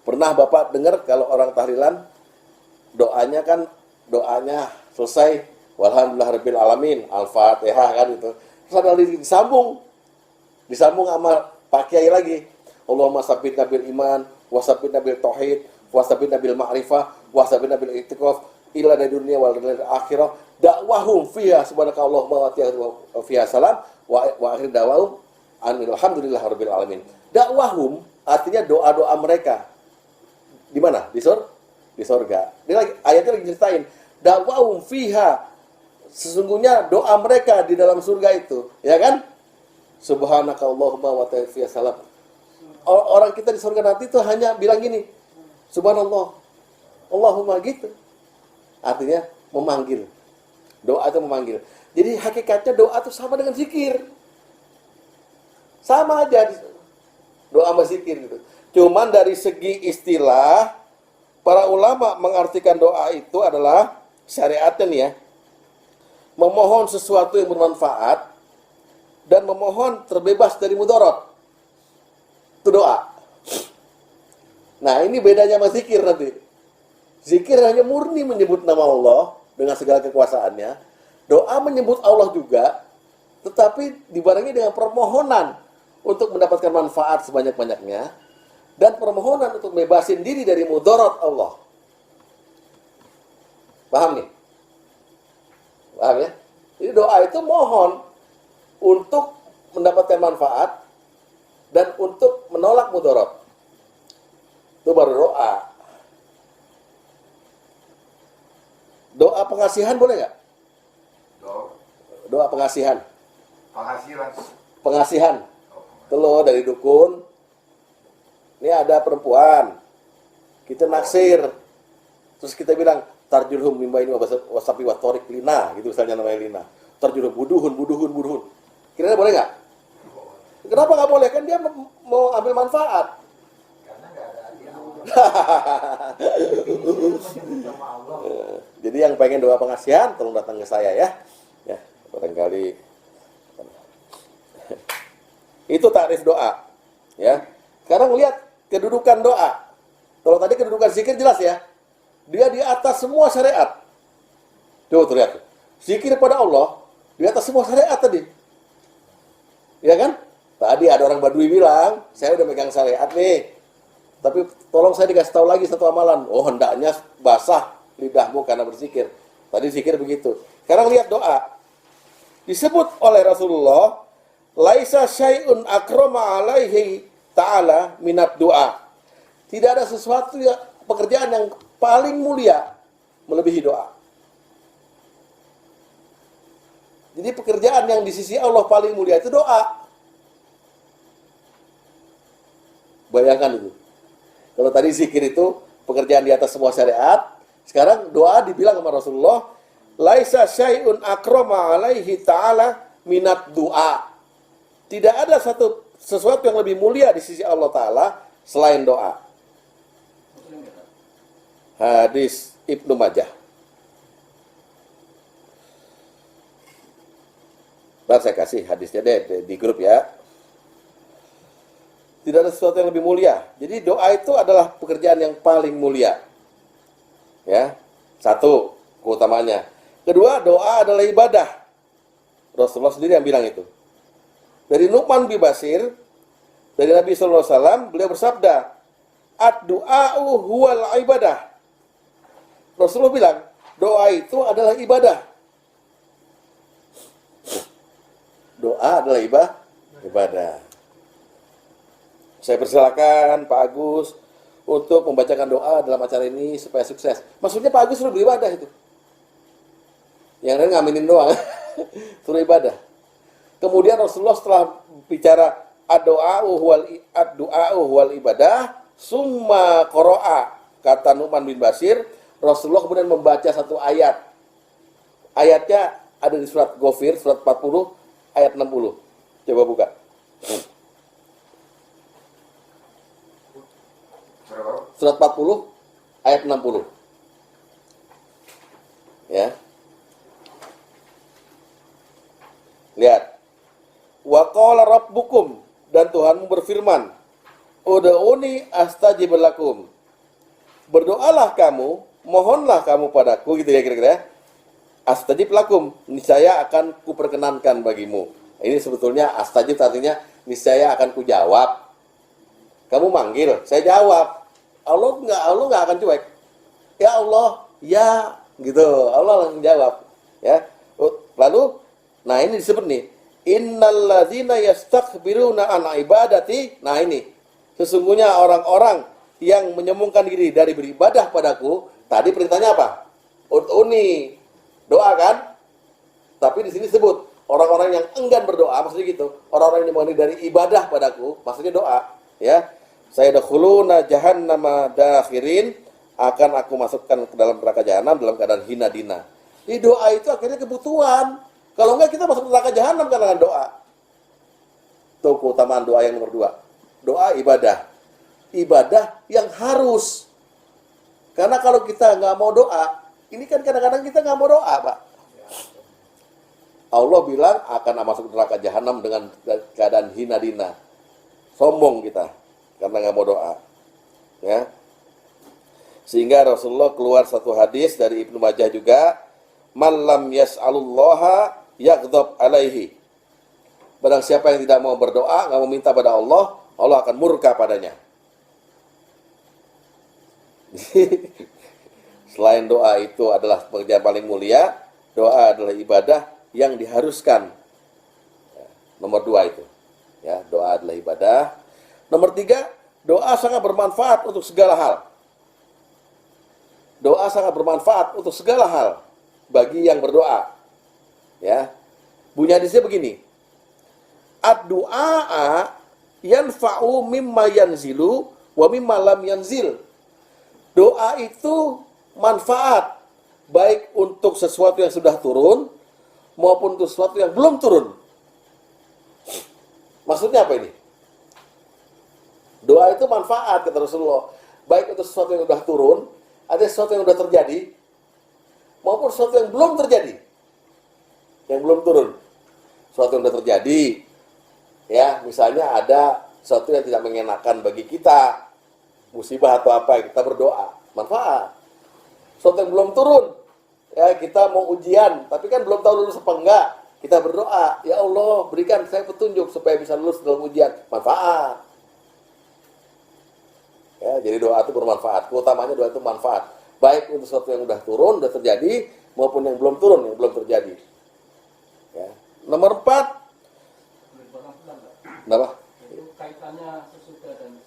Pernah Bapak dengar kalau orang tahlilan, doanya selesai, walhamdulillahirabbil alamin, Al-Fatihah kan itu. Terus ada disambung sama Pak Kiai lagi. Allahumma sabbitna bil iman, wasabbitna bil tauhid, wasabbitna bil ma'rifah, wasabbitna bil i'tiqaf, ila dari dunia wal akhirah, dakwahum fiha subhanakallahumma wa fiha salam, wa akhir dakwahum alhamdulillahirabbil alamin. Dakwahum artinya doa-doa mereka. Di mana? Di surga. Ini lagi ayatnya lagi ceritain. Dakwahum fiha, sesungguhnya doa mereka di dalam surga itu, ya kan? Subhanakallahumma wa ta'ala salam. Orang kita di surga nanti itu hanya bilang gini, subhanallah, Allahumma gitu. Artinya memanggil. Doa itu memanggil. Jadi hakikatnya doa itu sama dengan zikir. Sama aja doa sama zikir gitu. Cuman dari segi istilah, para ulama mengartikan doa itu adalah syariatnya nih ya, memohon sesuatu yang bermanfaat dan memohon terbebas dari mudarat. Itu doa. Nah, ini bedanya sama zikir nanti. Zikir hanya murni menyebut nama Allah dengan segala kekuasaannya. Doa menyebut Allah juga, tetapi dibarengi dengan permohonan untuk mendapatkan manfaat sebanyak-banyaknya dan permohonan untuk bebasin diri dari mudarat Allah. Paham nih? Paham ya? Jadi doa itu mohon untuk mendapatkan manfaat dan untuk menolak mudarat. Itu baru doa. Doa pengasihan boleh nggak? Doa pengasihan. Pengasihan. Telur dari dukun. Ini ada perempuan. Kita naksir. Terus kita bilang, tarjulhum mimba ini wasapi watorik lina. Gitu misalnya namanya lina. Tarjulhum buduhun. Kira-kira boleh nggak? Kenapa nggak boleh? Kan dia mau ambil manfaat. Karena nggak ada hati Allah. Jadi yang pengen doa pengasihan, tolong datang ke saya ya. Ya, barangkali itu takrif doa. Ya. Sekarang lihat kedudukan doa. Kalau tadi kedudukan zikir jelas ya. Dia di atas semua syariat. Coba tuh lihat. Zikir pada Allah di atas semua syariat tadi. Ya kan? Tadi ada orang Badui bilang, saya udah megang syariat nih. Tapi tolong saya dikasih tahu lagi satu amalan. Oh, hendaknya basah lidahmu karena berzikir. Tadi zikir begitu. Sekarang lihat doa. Disebut oleh Rasulullah, laisa syai'un akrama alaihi ta'ala minat doa. Tidak ada sesuatu yang pekerjaan yang paling mulia melebihi doa. Jadi pekerjaan yang di sisi Allah paling mulia itu doa. Bayangkan itu. Kalau tadi zikir itu pekerjaan di atas semua syariat, sekarang doa dibilang sama Rasulullah, laisa syai'un akrama alaihi ta'ala minat doa. Tidak ada sesuatu yang lebih mulia di sisi Allah Ta'ala selain doa. Hadis Ibnu Majah. Ntar saya kasih hadisnya deh di grup ya. Tidak ada sesuatu yang lebih mulia. Jadi doa itu adalah pekerjaan yang paling mulia. Ya, satu keutamanya. Kedua, doa adalah ibadah. Rasulullah sendiri yang bilang itu. Dari Nu'man bin Bashir, dari Nabi SAW, beliau bersabda, ad-du'a'u huwal ibadah. Rasulullah bilang, doa itu adalah ibadah. Doa adalah ibadah. Saya persilakan Pak Agus untuk membacakan doa dalam acara ini supaya sukses. Maksudnya Pak Agus suruh beribadah itu. Yang lain ngaminin doang. Suruh ibadah. Kemudian Rasulullah setelah bicara ad-du'a'u huwal ibadah, summa qara'a, kata Nu'man bin Bashir, Rasulullah kemudian membaca satu ayat. Ayatnya ada di surat Ghafir, surat 40, ayat 60. Coba buka. Surat 40, ayat 60. Ya. Lihat. Wa qala rabbukum, dan Tuhanmu berfirman, ud'uni astajib lakum. Berdoalah kamu, mohonlah kamu padaku, gitu ya kira-kira. Astajib lakum, niscaya akan kuperkenankan bagimu. Ini sebetulnya astajib artinya niscaya akan kujawab. Kamu manggil, saya jawab. Allah nggak akan cuek. Ya Allah, ya, gitu. Allah langsung jawab. Ya. Lalu, nah ini disebut nih, innalladzina yastakbiruna an ibadati. Nah ini, sesungguhnya orang-orang yang menyombongkan diri dari beribadah padaku. Tadi perintahnya apa? Ud'uni, doa kan? Tapi di sini sebut orang-orang yang enggan berdoa, maksudnya gitu. Orang-orang yang menghindari dari ibadah padaku, maksudnya doa. Ya, saya dakhuluna jahannama dakhirin, akan aku masukkan ke dalam neraka jahanam dalam keadaan hina dina. Di doa itu akhirnya kebutuhan. Kalau enggak kita masuk neraka jahanam karena doa. Itu keutamaan doa yang nomor 2. Doa ibadah. Ibadah yang harus. Karena kalau kita nggak mau doa, ini kan kadang-kadang kita nggak mau doa, Pak. Allah bilang akan masuk neraka jahanam dengan keadaan hina dina. Sombong kita karena nggak mau doa. Ya. Sehingga Rasulullah keluar satu hadis dari Ibnu Majah juga, man lam yas'alullaha yaghdab alaihi. Barang siapa yang tidak mau berdoa, nggak mau minta pada Allah, Allah akan murka padanya. Selain doa itu adalah pekerjaan paling mulia, doa adalah ibadah yang diharuskan. Ya, nomor 2 itu. Ya, doa adalah ibadah. Nomor 3, doa sangat bermanfaat untuk segala hal. Doa sangat bermanfaat untuk segala hal bagi yang berdoa. Ya. Bunyi hadisnya begini. Ad-du'a yanfa'u mimma yanzilu wa mimma lam yanzil. Doa itu manfaat baik untuk sesuatu yang sudah turun maupun untuk sesuatu yang belum turun. Maksudnya apa ini? Doa itu manfaat, kata Rasulullah, baik untuk sesuatu yang sudah turun, ada sesuatu yang sudah terjadi, maupun sesuatu yang belum terjadi, yang belum turun. Sesuatu yang sudah terjadi, ya misalnya ada sesuatu yang tidak mengenakan bagi kita, musibah atau apa, kita berdoa, manfaat. Sesuatu yang belum turun, ya kita mau ujian, tapi kan belum tahu lulus apa enggak, kita berdoa, ya Allah berikan saya petunjuk supaya bisa lulus dalam ujian, manfaat. Ya, jadi doa itu bermanfaat. Keutamanya doa itu manfaat. Baik untuk sesuatu yang sudah turun, sudah terjadi, maupun yang belum turun, yang belum terjadi. Ya. Nomor 4. Kenapa? Itu kaitannya sesudah dan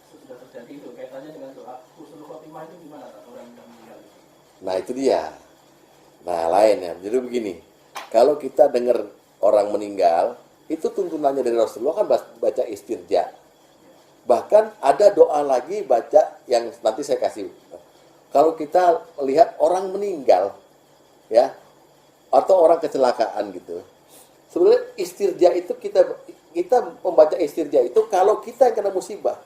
sesudah terjadi itu, kaitannya dengan doa husnul khotimah itu gimana Pak? Orang yang meninggal itu? Nah itu dia. Nah lain ya. Jadi begini. Kalau kita dengar orang meninggal, itu tuntunannya dari Rasulullah kan baca istirja. Bahkan ada doa lagi baca yang nanti saya kasih. Kalau kita lihat orang meninggal, ya, atau orang kecelakaan gitu, sebenarnya istirja itu kita membaca istirja itu kalau kita yang kena musibah.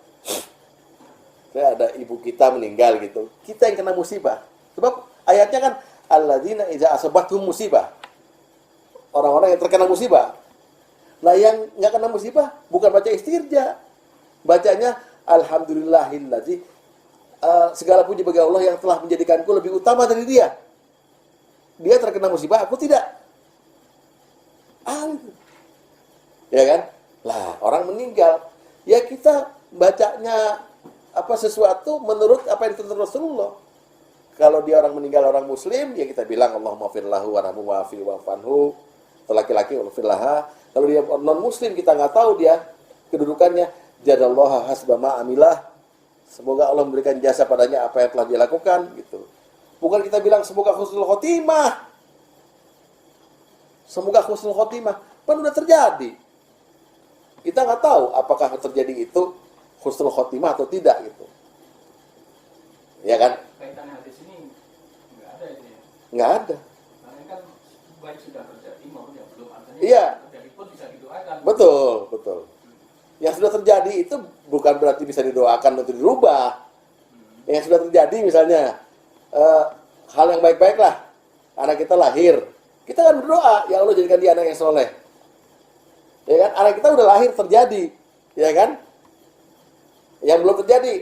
Saya ada ibu kita meninggal gitu, kita yang kena musibah. Sebab ayatnya kan alladzina idza asabathum musibah. Orang-orang yang terkena musibah. Nah yang nggak kena musibah bukan baca istirja. Bacanya alhamdulillahillazi segala puji bagi Allah yang telah menjadikanku lebih utama dari dia. Dia terkena musibah, aku tidak. Gitu. Ya kan? Lah, orang meninggal, ya kita bacanya sesuatu menurut apa yang dituntut Rasulullah. Kalau dia orang meninggal orang muslim, ya kita bilang Allahumma firlahu warhamhu wa'afi wa'fanhu. Atau laki-laki firlaha. Kalau dia non muslim, kita nggak tahu dia kedudukannya, jadallaha hasbama amilah. Semoga Allah memberikan jasa padanya apa yang telah dia lakukan gitu. Bukan kita bilang semoga husnul khotimah. Semoga husnul khotimah. Kan udah terjadi. Kita nggak tahu apakah terjadi itu husnul khotimah atau tidak gitu. Ya kan? Kaitan hadis ini nggak ada itu ya? Nggak ada. Karena kan baik sudah terjadi maupun yang belum, artinya Iya. terjadi pun bisa didoakan. Betul, betul. Yang sudah terjadi itu bukan berarti bisa didoakan untuk dirubah. Yang sudah terjadi misalnya hal yang baik-baik lah. Anak kita lahir. Kita kan berdoa, ya Allah jadikan dia anak yang soleh. Ya kan? Anak kita udah lahir terjadi. Ya kan? Yang belum terjadi,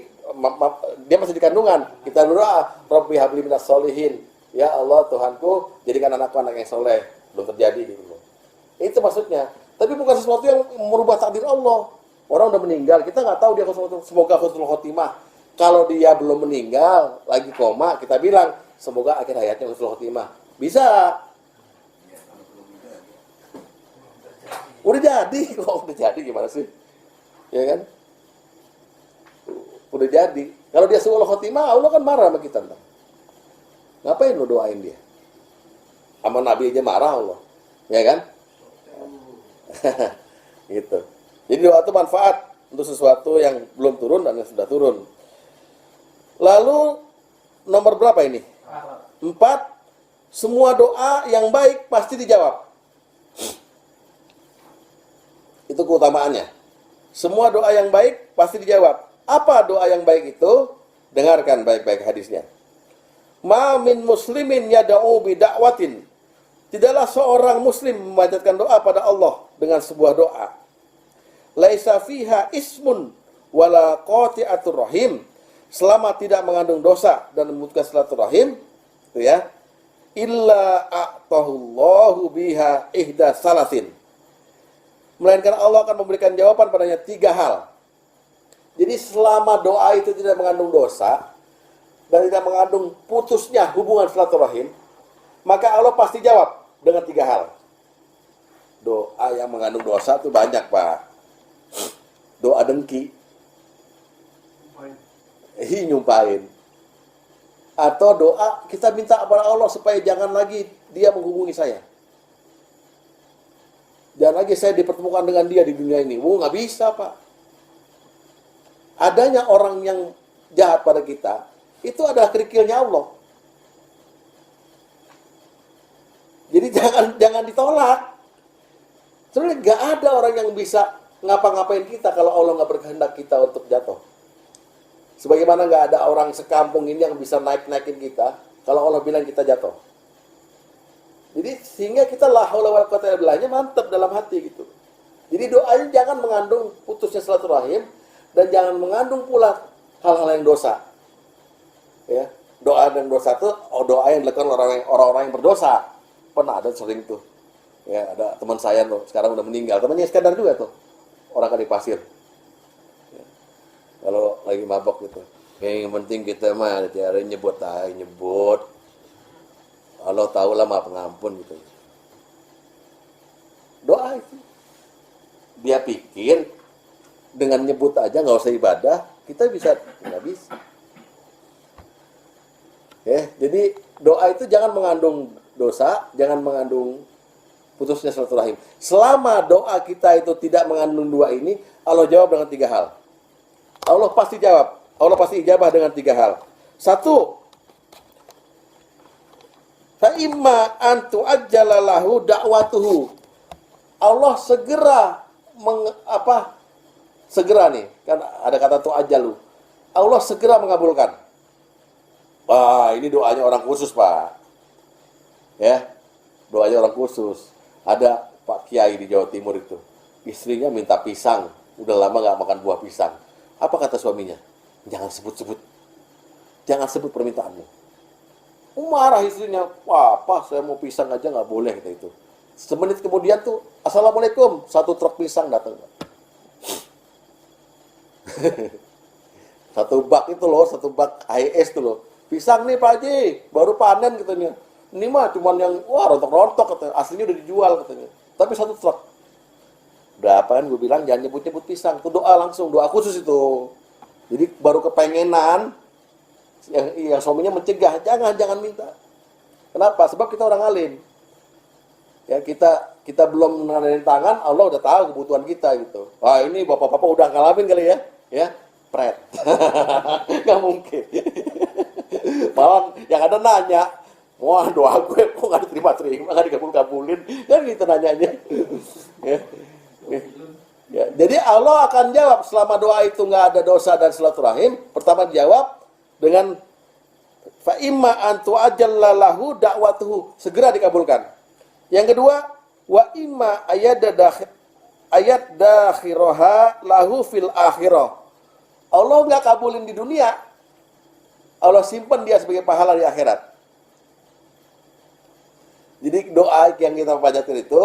dia masih di kandungan. Kita berdoa, Rabbi habli minas solihin. Ya Allah Tuhanku, jadikan anakku anak yang soleh. Belum terjadi gitu loh. Itu maksudnya. Tapi bukan sesuatu yang merubah takdir Allah. Orang udah meninggal, kita nggak tahu dia semoga husnul khotimah. Kalau dia belum meninggal, lagi koma, kita bilang semoga akhir hayatnya husnul khotimah. Bisa. Udah jadi, kok udah jadi gimana sih? Ya kan? Udah jadi. Kalau dia suul khotimah, Allah kan marah sama kita. Entah. Ngapain lo doain dia? Sama Nabi aja marah Allah. Ya kan? Gitu. Jadi doa itu manfaat untuk sesuatu yang belum turun dan yang sudah turun. Lalu nomor berapa ini? 4. Semua doa yang baik pasti dijawab. Itu keutamaannya. Semua doa yang baik pasti dijawab. Apa doa yang baik itu? Dengarkan baik-baik hadisnya. Ma min muslimin yada'u bida'watin. Tidaklah seorang muslim memanjatkan doa pada Allah dengan sebuah doa. Laisa fiha ismun wala qati'atur rahim. Selama tidak mengandung dosa dan memutuskan silaturahim, itu ya. Illa a'tahullahu biha ihda salasin. Melainkan Allah akan memberikan jawaban padanya 3 hal. Jadi selama doa itu tidak mengandung dosa dan tidak mengandung putusnya hubungan silaturahim, maka Allah pasti jawab dengan 3 hal. Doa yang mengandung dosa itu banyak, Pak. Doa dengki, nyumpahin. Atau doa kita minta kepada Allah supaya jangan lagi dia menghubungi saya. Jangan lagi saya dipertemukan dengan dia di dunia ini. Nggak bisa, Pak. Adanya orang yang jahat pada kita, itu adalah kerikilnya Allah. Jadi jangan ditolak. Sebenarnya nggak ada orang yang bisa ngapa-ngapain kita kalau Allah nggak berkehendak kita untuk jatuh. Sebagaimana nggak ada orang sekampung ini yang bisa naik-naikin kita. kalau Allah bilang kita jatuh. Jadi sehingga kita la haula wala quwata illa billahnya mantap dalam hati gitu. Jadi doanya jangan mengandung putusnya silaturahim dan jangan mengandung pula hal-hal yang dosa. Ya, doa dan dosa itu doa yang dilakukan orang-orang yang berdosa. Pernah ada sering tuh. Ya, ada teman saya tuh sekarang udah meninggal. Temannya Iskandar juga tuh. Orang Kali Pasir. Ya. Kalau lagi mabok gitu. Yang penting kita mah tiap hari nyebut. Allah tahu lah maha pengampun gitu. Doa itu. Dia pikir dengan nyebut aja nggak usah ibadah, kita bisa nggak bisa. Ya, jadi doa itu jangan mengandung dosa, jangan mengandung putusnya silaturahim. Selama doa kita itu tidak mengandung dua ini, Allah jawab dengan 3 hal. Allah pasti jawab. Allah pasti ijabah dengan 3 hal. 1, fa imma an tu'ajjala lahu da'watuhu. Allah segera segera nih, kan ada kata tu'ajjalu. Allah segera mengabulkan. Wah, ini doanya orang khusus, Pak. Ya. Doanya orang khusus. Ada Pak Kiai di Jawa Timur itu. Istrinya minta pisang, udah lama nggak makan buah pisang. Apa kata suaminya? Jangan sebut-sebut. Jangan sebut permintaanmu. Marah istrinya, wah apa saya mau pisang aja nggak boleh kata itu. Semenit kemudian tuh, assalamualaikum, 1 truk pisang datang. 1 bak itu loh, 1 bak HIS tuh loh. Pisang nih Pak Haji, baru panen katanya. Ini mah cuman yang, wah rontok-rontok katanya. Aslinya udah dijual katanya. Tapi 1 truk. Udah apa kan gue bilang, jangan nyebut-nyebut pisang. Itu doa langsung, doa khusus itu. Jadi baru kepengenan, yang suaminya mencegah, jangan minta. Kenapa? Sebab kita orang alim. Ya kita belum menandain tangan, Allah udah tahu kebutuhan kita gitu. Wah ini bapak-bapak udah ngalamin kali ya pret. Nggak mungkin. Malah yang ada nanya, wah doa gue kok nggak diterima-terima, nggak dikabul-kabulin, kan gitu nanyanya. Ya, jadi Allah akan jawab selama doa itu nggak ada dosa dan silaturahim. Pertama dijawab dengan fa imma an tu'ajjala lahu da'watuhu, segera dikabulkan. Yang kedua, wa imma ayat dakhiraha lahu fil akhirah. Allah nggak kabulin di dunia, Allah simpan dia sebagai pahala di akhirat. Jadi doa yang kita panjatkan itu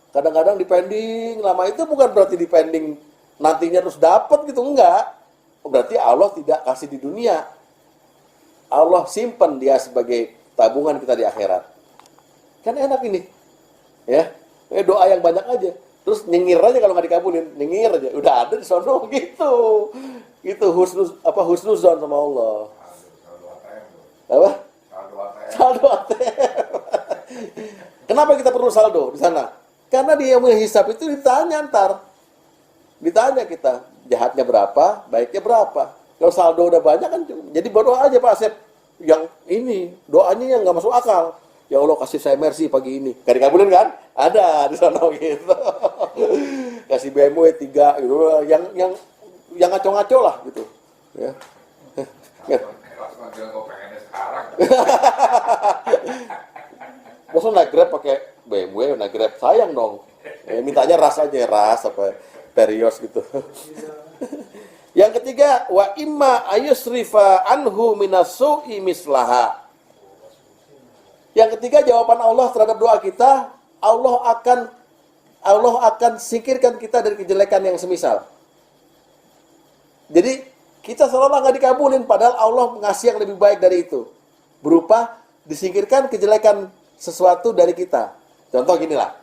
kadang-kadang dipending lama, itu bukan berarti dipending nantinya terus dapat gitu, enggak. Berarti Allah tidak kasih di dunia. Allah simpan dia sebagai tabungan kita di akhirat. Kan enak ini. Ya. Doa yang banyak aja. Terus nyengir aja kalau nggak dikabulin, nyengir aja. Udah ada di sono gitu. Itu husnuzon sama Allah. Apa? Saldo ATM. Kenapa kita perlu saldo di sana? Karena dia menghisap itu ditanya ntar. Ditanya kita, jahatnya berapa, baiknya berapa. Kalau saldo udah banyak kan, jadi berdoa aja Pak Asep. Yang ini, doanya yang nggak masuk akal. Ya Allah kasih saya mercy pagi ini. Gak dikabulin kan? Ada di sana gitu. Kasih BMW 3 gitu. Yang ngaco-ngaco lah gitu. Ya. Masa naik Grab pakai BMW, naik Grab sayang dong. Mintanya ras aja, ras apa Terios gitu. Yang ketiga, wa imma ayusrifa anhu minasu'i mislaha. Yang ketiga, jawaban Allah terhadap doa kita, Allah akan singkirkan kita dari kejelekan yang semisal. Jadi kita seolah-olah nggak dikabulin, padahal Allah ngasih yang lebih baik dari itu, berupa disingkirkan kejelekan sesuatu dari kita. Contoh gini lah,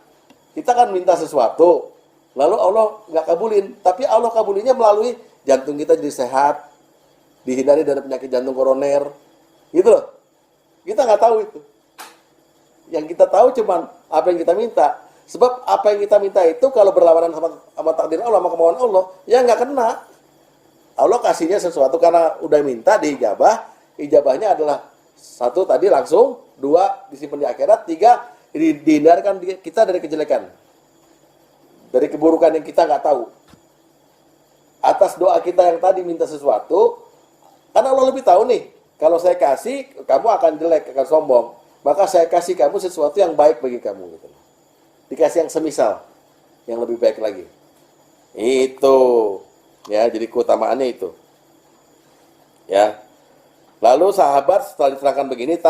kita kan minta sesuatu, lalu Allah nggak kabulin, tapi Allah kabulinnya melalui jantung kita jadi sehat, dihindari dari penyakit jantung koroner, gitu loh. Kita nggak tahu itu. Yang kita tahu cuman apa yang kita minta. Sebab apa yang kita minta itu kalau berlawanan sama takdir Allah, sama kemauan Allah, ya nggak kena. Allah kasihnya sesuatu karena udah minta diijabah. Ijabahnya adalah 1 tadi langsung, 2 disimpan di akhirat, 3 dihindarkan kita dari kejelekan, dari keburukan yang kita nggak tahu. Atas doa kita yang tadi minta sesuatu, karena Allah lebih tahu nih Kalau saya kasih, kamu akan jelek, akan sombong. Maka saya kasih kamu sesuatu yang baik bagi kamu. Gitu. Dikasih yang semisal, yang lebih baik lagi. Itu, ya. Jadi keutamaannya itu, ya. Lalu sahabat setelah diterangkan begini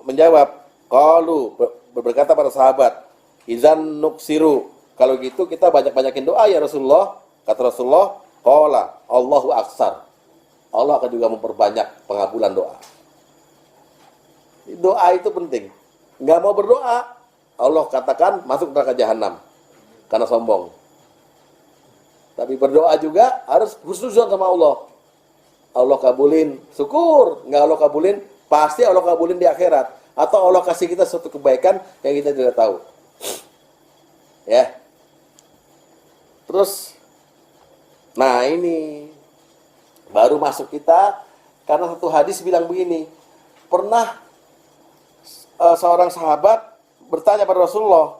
menjawab, qalu berkata para sahabat, izan nuksiru. Kalau gitu kita banyak-banyakin doa ya Rasulullah. Kata Rasulullah, qala Allahu aksar. Allah akan juga memperbanyak pengabulan doa. Doa itu penting. Nggak mau berdoa, Allah katakan masuk neraka jahanam karena sombong. Tapi berdoa juga harus husnuzon sama Allah. Allah kabulin, syukur. Nggak Allah kabulin, pasti Allah kabulin di akhirat. Atau Allah kasih kita suatu kebaikan yang kita tidak tahu. Ya. Terus, nah ini baru masuk kita, karena satu hadis bilang begini, pernah seorang sahabat bertanya pada Rasulullah,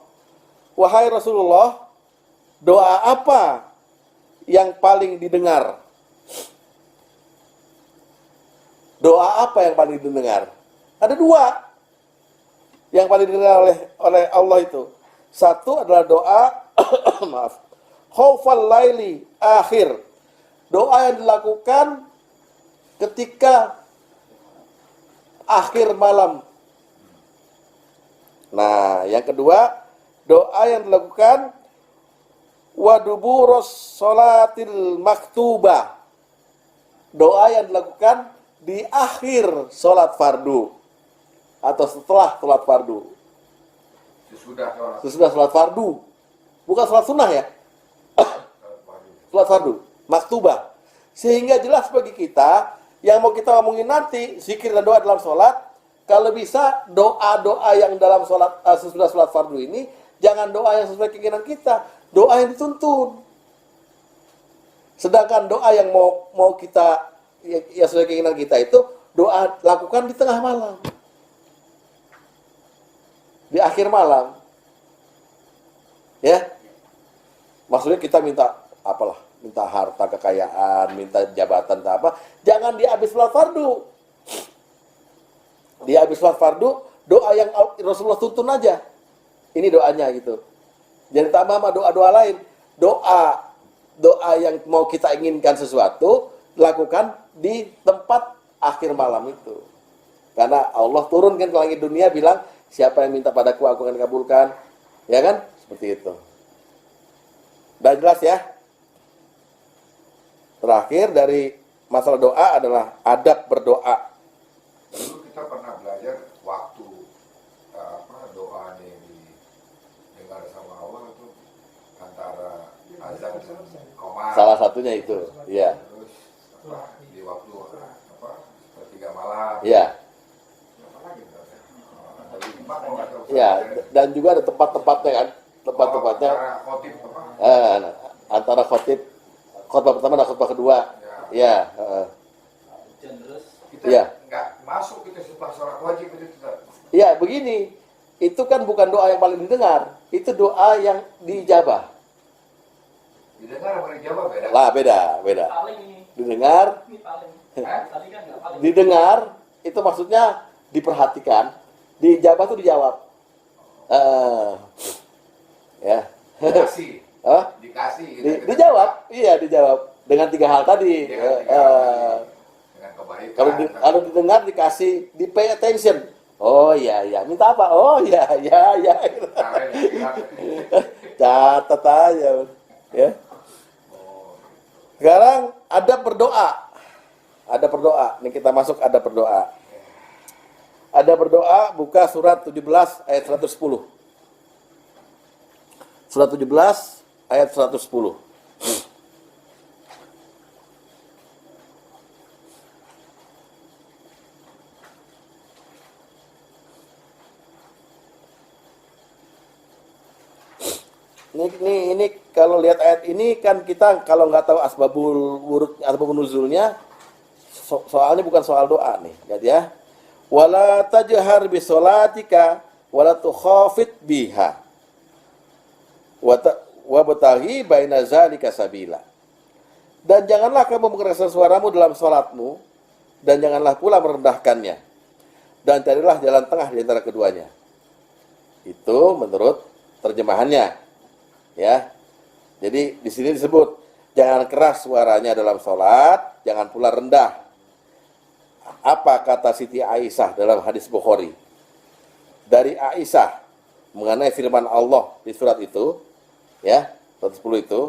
wahai Rasulullah, doa apa yang paling didengar? Doa apa yang paling didengar? Ada dua yang paling didengar oleh Allah itu. Satu adalah doa maaf, khaufal laili akhir. Doa yang dilakukan ketika akhir malam. Nah, yang kedua, doa yang dilakukan waduburos sholatil maktubah. Doa yang dilakukan di akhir sholat fardu atau setelah sholat fardu. Sesudah sholat fardu, bukan sholat sunnah ya. Sholat fardu, maktubah. Sehingga jelas bagi kita yang mau kita omongin nanti, zikir dan doa dalam sholat, kalau bisa doa-doa yang dalam sholat sesudah sholat fardu ini, jangan doa yang sesuai keinginan kita, doa yang dituntun. Sedangkan doa yang mau kita ya sesuai keinginan kita itu doa lakukan di tengah malam, di akhir malam, ya. Maksudnya kita minta apalah, minta harta kekayaan, minta jabatan, apa? Jangan di habis sholat fardu. Di habis sholat fardu, doa yang Rasulullah tuntun aja. Ini doanya gitu. Jangan tambah sama doa-doa lain. Doa yang mau kita inginkan sesuatu, lakukan di tempat akhir malam itu. Karena Allah turun kan ke langit dunia bilang, siapa yang minta padaku, aku akan kabulkan. Ya kan? Seperti itu. Udah jelas ya? Terakhir dari masalah doa adalah adab berdoa. Dulu kita pernah belajar waktu doa ini didengar sama Allah itu antara azan dan qomat. Salah satunya itu, ya. Terus di waktu sepertiga malam. Ya. Apa lagi? Ada 5 kalau nggak tahu. Ya, dan juga ada tempat-tempatnya kan. Tempat-tempatnya Antara khotib apa? antara khotbah pertama dan khotbah kedua. Ya. Generous. Kita Ya. nggak masuk itu setelah sholat wajib itu Ustaz. Ya, begini. Itu kan bukan doa yang paling didengar. Itu doa yang dijabah. Didengar sama dijawab beda. Lah, beda. Paling ini Didengar, paling. Hah? Tadi kan nggak paling. didengar, itu maksudnya diperhatikan. Dijabah itu dijawab. Ya. Dikasih. Hah? Dikasih. Gitu. Dijawab. Iya, dijawab. Dengan 3 hal tadi. Dengan kebaikan. Kalau didengar dikasih, di pay attention. Oh iya, minta apa? Oh iya. Catat aja. Ya. Sekarang ada berdoa. Ada berdoa. Ini kita masuk ada berdoa. Ada berdoa, buka surat 17 ayat 110. Surat 17 ayat 110. Ini kalau lihat ayat ini kan kita kalau nggak tahu asbabun nuzulnya, soalnya bukan soal doa nih, lihat ya. Wala tajhar bi sholatika wala tukhafit biha. Wa bataghi baina zalika sabila. Dan janganlah kamu mengeraskan suaramu dalam salatmu dan janganlah pula merendahkannya. Dan carilah jalan tengah di antara keduanya. Itu menurut terjemahannya. Ya. Jadi di sini disebut jangan keras suaranya dalam sholat, jangan pula rendah. Apa kata Siti Aisyah dalam hadis Bukhari? Dari Aisyah mengenai firman Allah di surat itu, ya, surat 10 itu,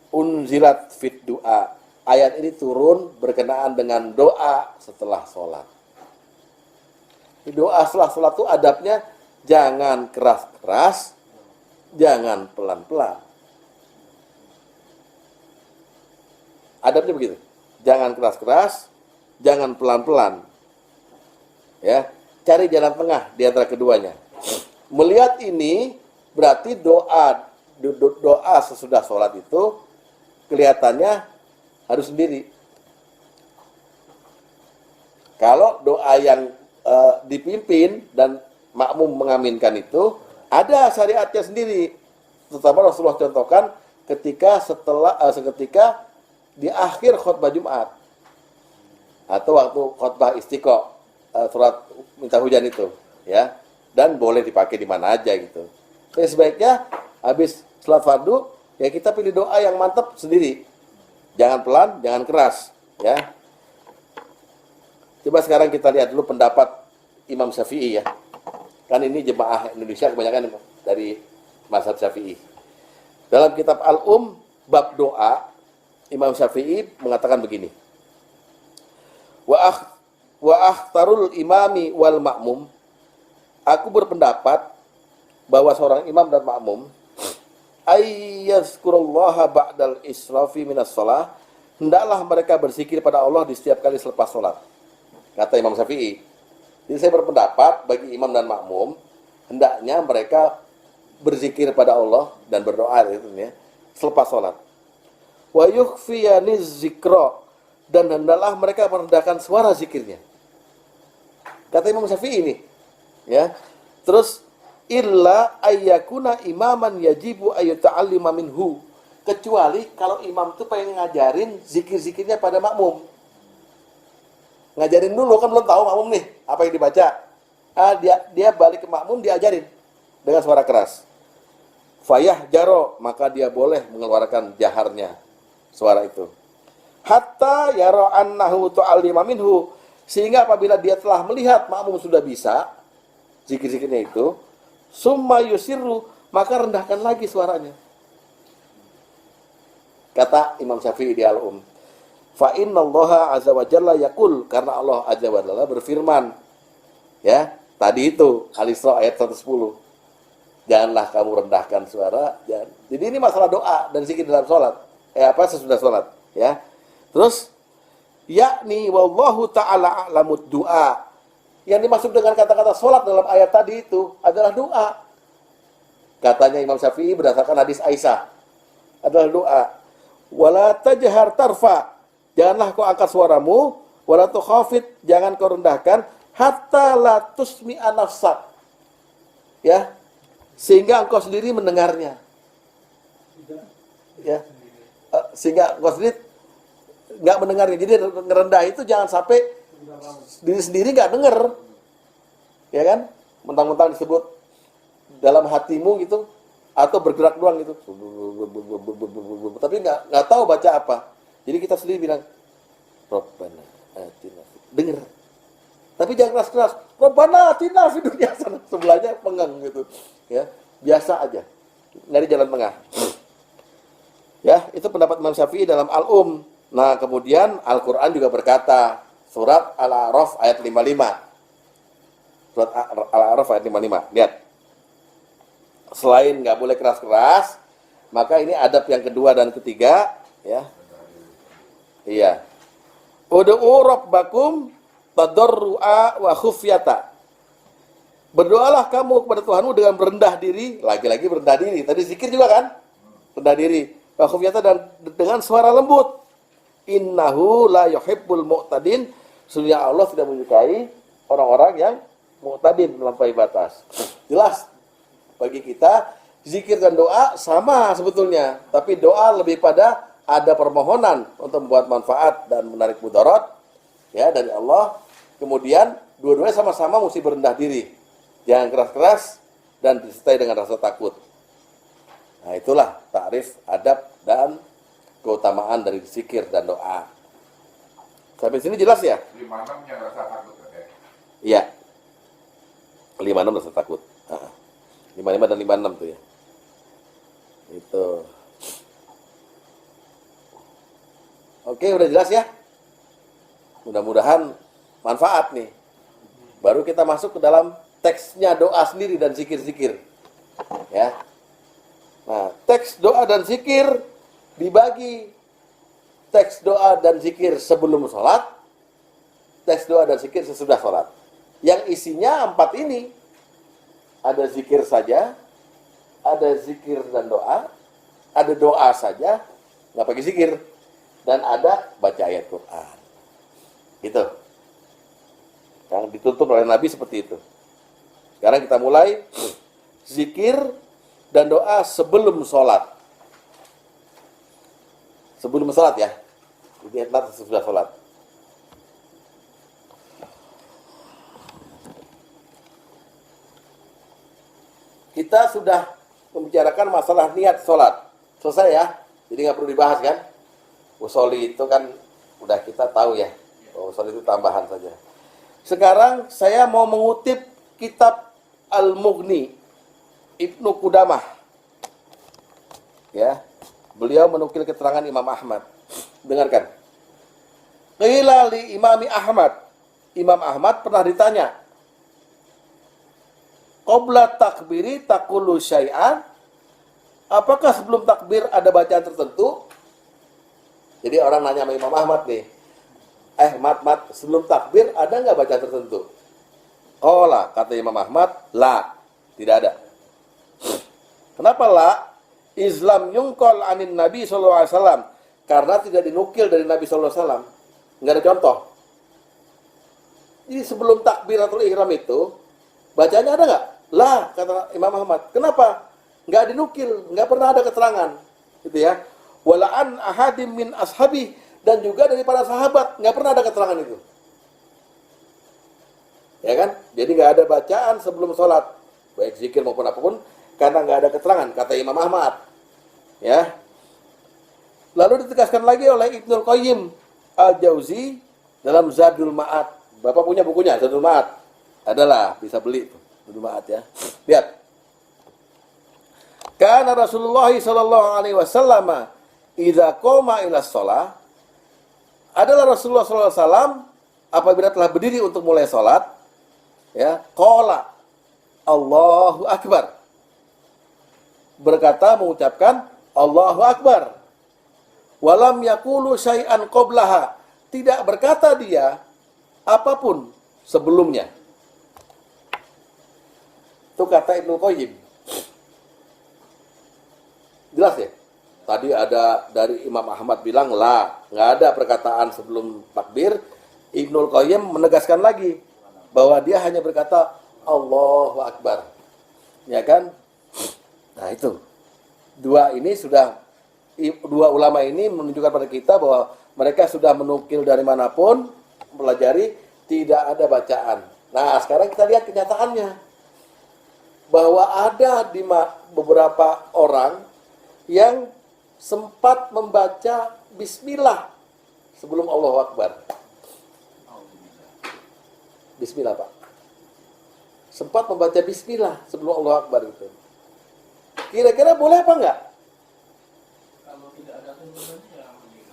unzilat fit doa. Ayat ini turun berkenaan dengan doa setelah sholat. Doa setelah sholat itu adabnya jangan keras-keras, jangan pelan-pelan. Adabnya begitu. Jangan keras-keras, jangan pelan-pelan. Ya, cari jalan tengah di antara keduanya. Melihat ini berarti doa sesudah sholat itu kelihatannya harus sendiri. Kalau doa yang dipimpin dan makmum mengaminkan itu ada syariatnya sendiri. Terutama Rasulullah contohkan seketika di akhir khutbah Jumat atau waktu khutbah istiqo, surat minta hujan itu, ya, dan boleh dipakai di mana aja gitu. Jadi sebaiknya habis salat fardu ya kita pilih doa yang mantap sendiri. Jangan pelan, jangan keras, ya. Coba sekarang kita lihat dulu pendapat Imam Syafi'i, ya. Kan ini jemaah Indonesia kebanyakan dari mazhab Syafi'i. Dalam kitab bab doa, Imam Syafi'i mengatakan begini. Wa akhtarul imami wal ma'mum. Aku berpendapat bahwa seorang imam dan makmum ayyazkurullaha ba'dal israfi minas shalah, hendaklah mereka berzikir pada Allah di setiap kali selepas sholat. Kata Imam Syafi'i. Jadi saya berpendapat bagi imam dan makmum hendaknya mereka berzikir pada Allah dan berdoa gitu ya, selepas sholat. Wa yukhfiyaniz zikra, dan hendaklah mereka merendahkan suara zikirnya. Kata Imam Syafi'i ini, ya. Terus illa ayyakuna imaman yajibu ayyuta'allima minhu, kecuali kalau imam itu pengen ngajarin zikir-zikirnya pada makmum. Ngajarin dulu, kan belum tahu makmum nih apa yang dibaca. Dia balik ke makmum, diajarin dengan suara keras. Fayah jaro, maka dia boleh mengeluarkan jaharnya suara itu. Hatta yara annahu tu'allima minhu, sehingga apabila dia telah melihat makmum sudah bisa zikir-zikirnya itu, summa yusirru, maka rendahkan lagi suaranya. Kata Imam Syafi'i di Al-Um, fa innallaha azza wa jalla yaqul, karena Allah azza wa jalla berfirman, ya, tadi itu Al-Isra ayat 110. Janganlah kamu rendahkan suara, jangan. Jadi ini masalah doa dan zikir dalam sholat. Sesudah sholat, ya. Terus yakni wallahu ta'ala a'lamud du'a. Yang dimaksud dengan kata-kata sholat dalam ayat tadi itu adalah doa. Katanya Imam Syafi'i berdasarkan hadis Aisyah, adalah doa. Wala tajhar tarfa, janganlah kau angkat suaramu, wala tukhafit, jangan kau rendahkan, hatta la tusmi'a nafsak, ya, sehingga engkau sendiri mendengarnya, ya, sehingga engkau sendiri nggak mendengarnya. Jadi ngerendah itu jangan sampai diri sendiri nggak denger, ya kan, mentang-mentang disebut dalam hatimu gitu, atau bergerak doang gitu, tapi nggak tahu baca apa. Jadi kita sendiri bilang Rabbana atina, denger, tapi jangan keras-keras Rabbana atina fid dunya hasanah, sebelahnya pengang gitu, ya, biasa aja, dari jalan tengah. Ya, itu pendapat Imam Syafi'i dalam Al-Um. Nah, kemudian Al-Quran juga berkata, surat Al-A'raf ayat 55. Surat Al-A'raf ayat 55. Lihat. Selain nggak boleh keras-keras, maka ini adab yang kedua dan ketiga, ya. Iya. Ud'u rabbakum tadarru'a wa khufyata. Berdoalah kamu kepada Tuhanmu dengan berendah diri, lagi-lagi berendah diri. Tadi zikir juga kan? Rendah diri. Wa khufyata, dan dengan suara lembut. Innahu la yuhibbul mu'tadin. Sesungguhnya Allah tidak menyukai orang-orang yang mu'tadin, melampaui batas. Jelas bagi kita zikir dan doa sama sebetulnya, tapi doa lebih pada ada permohonan untuk membuat manfaat dan menarik mudarat, ya dari Allah. Kemudian dua-duanya sama-sama mesti berendah diri, jangan keras-keras dan disertai dengan rasa takut. Nah, itulah takrif adab dan keutamaan dari zikir dan doa. Sampai sini jelas ya? 56 yang rasa takut katanya. Iya. 56 rasa takut. 55 dan 56 tuh ya. Itu. Oke, udah jelas ya? Mudah-mudahan manfaat nih. Baru kita masuk ke dalam teksnya doa sendiri dan zikir-zikir. Ya. Nah, teks doa dan zikir dibagi teks doa dan zikir sebelum sholat, teks doa dan zikir sesudah sholat. Yang isinya 4 ini. Ada zikir saja, ada zikir dan doa, ada doa saja, nggak pakai zikir, dan ada baca ayat Quran. Gitu. Yang dituntut oleh Nabi seperti itu. Sekarang kita mulai zikir dan doa sebelum sholat. Sebelum sholat ya. Ini adalah sesudah sholat. Kita sudah membicarakan masalah niat sholat. Selesai ya. Jadi nggak perlu dibahas kan. Usholi itu kan udah kita tahu ya. Usholi itu tambahan saja. Sekarang saya mau mengutip kitab Al-Mughni Ibnu Qudamah. Ya. Beliau menukil keterangan Imam Ahmad. Dengarkan. Qila li Imami Ahmad. Imam Ahmad pernah ditanya, qabla takbiri taqulu syai'an, apakah sebelum takbir ada bacaan tertentu? Jadi orang nanya sama Imam Ahmad nih, Mat, sebelum takbir ada nggak bacaan tertentu? Qala, kata Imam Ahmad, la, tidak ada. Kenapa la? Islam yungkol anin Nabi SAW, karena tidak dinukil dari Nabi SAW. Nggak ada contoh. Jadi sebelum takbiratul ihram itu, bacanya ada nggak? Lah, kata Imam Ahmad. Kenapa? Nggak dinukil, nggak pernah ada keterangan. Gitu ya. Wala'an ahadim min ashabi, dan juga dari para sahabat, nggak pernah ada keterangan itu. Ya kan? Jadi nggak ada bacaan sebelum sholat, baik zikir maupun apapun, karena nggak ada keterangan, kata Imam Ahmad. Ya. Lalu ditegaskan lagi oleh Ibnul Qayyim Al-Jauzi dalam Zadul Ma'ad. Bapak punya bukunya Zadul Ma'ad? Adalah, bisa beli itu. Zadul Ma'ad ya. Lihat. Karena Rasulullah sallallahu alaihi wasallam idza qoma ila shalah, adalah Rasulullah sallallahu alaihi wasallam apabila telah berdiri untuk mulai salat, ya, qala Allahu akbar. Berkata, mengucapkan Allahu akbar. Walam yaqulu syai'an qablaha, tidak berkata dia apapun sebelumnya. Itu kata Ibnu Qayyim. Jelas ya? Tadi ada dari Imam Ahmad bilang la, nggak ada perkataan sebelum takbir. Ibnu Qayyim menegaskan lagi bahwa dia hanya berkata Allahu Akbar. Ya kan? Nah itu. Dua ulama ini menunjukkan pada kita bahwa mereka sudah menukil dari manapun, mempelajari, tidak ada bacaan. Nah sekarang kita lihat kenyataannya. Bahwa ada di beberapa orang yang sempat membaca bismillah sebelum Allahu Akbar. Bismillah, Pak. Sempat membaca bismillah sebelum Allahu Akbar itu. Kira-kira boleh apa enggak? Kalau tidak ada tuntunannya ya mending.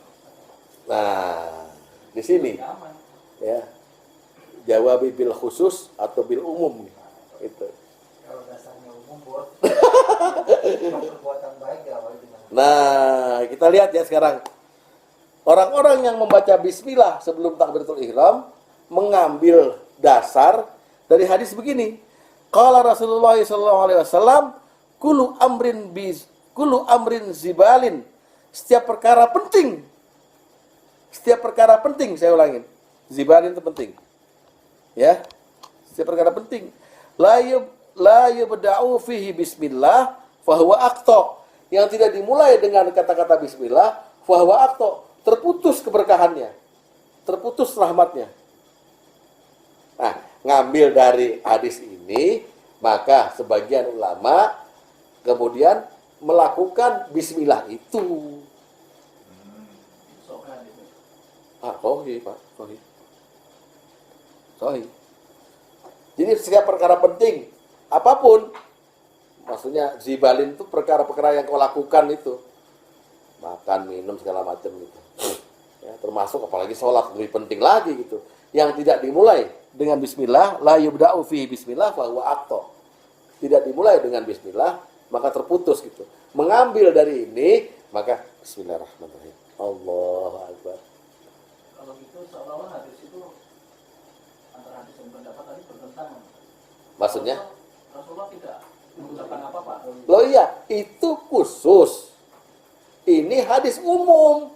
Nah, di sini Aman. ya. Jawab bil khusus atau bil umum itu. Kalau dasarnya umum buat perbuatan baik ya awal gimana? Nah, kita lihat ya sekarang. Orang-orang yang membaca bismillah sebelum takbiratul ihram mengambil dasar dari hadis begini. Qala Rasulullah sallallahu alaihi wasallam, kullu amrin zibalin. Setiap perkara penting. Setiap perkara penting, saya ulangin. Zibalin itu penting. Ya. Setiap perkara penting. La yubda'u fihi bismillah fahuwa aqta. Yang tidak dimulai dengan kata-kata bismillah fahuwa aqta, terputus keberkahannya. terputus rahmatnya. Nah, ngambil dari hadis ini, maka sebagian ulama kemudian melakukan bismillah itu. Sokan itu. Sahih, Pak. Sahih. Jadi setiap perkara penting, apapun, maksudnya zibalin itu perkara-perkara yang kau lakukan itu. Makan, minum, segala macam gitu. Ya, termasuk apalagi sholat, lebih penting lagi gitu. Yang tidak dimulai dengan bismillah, la yubda'u fihi bismillah fa huwa aqta. Tidak dimulai dengan bismillah, maka terputus gitu. Mengambil dari ini, maka bismillahirrahmanirrahim. Allahu akbar. Kalau gitu seolah-olah hadis itu antara hadis dan pendapat tadi bertentangan. Maksudnya? Rasulullah tidak mengucapkan apa Pak? Loh iya, itu khusus. Ini hadis umum.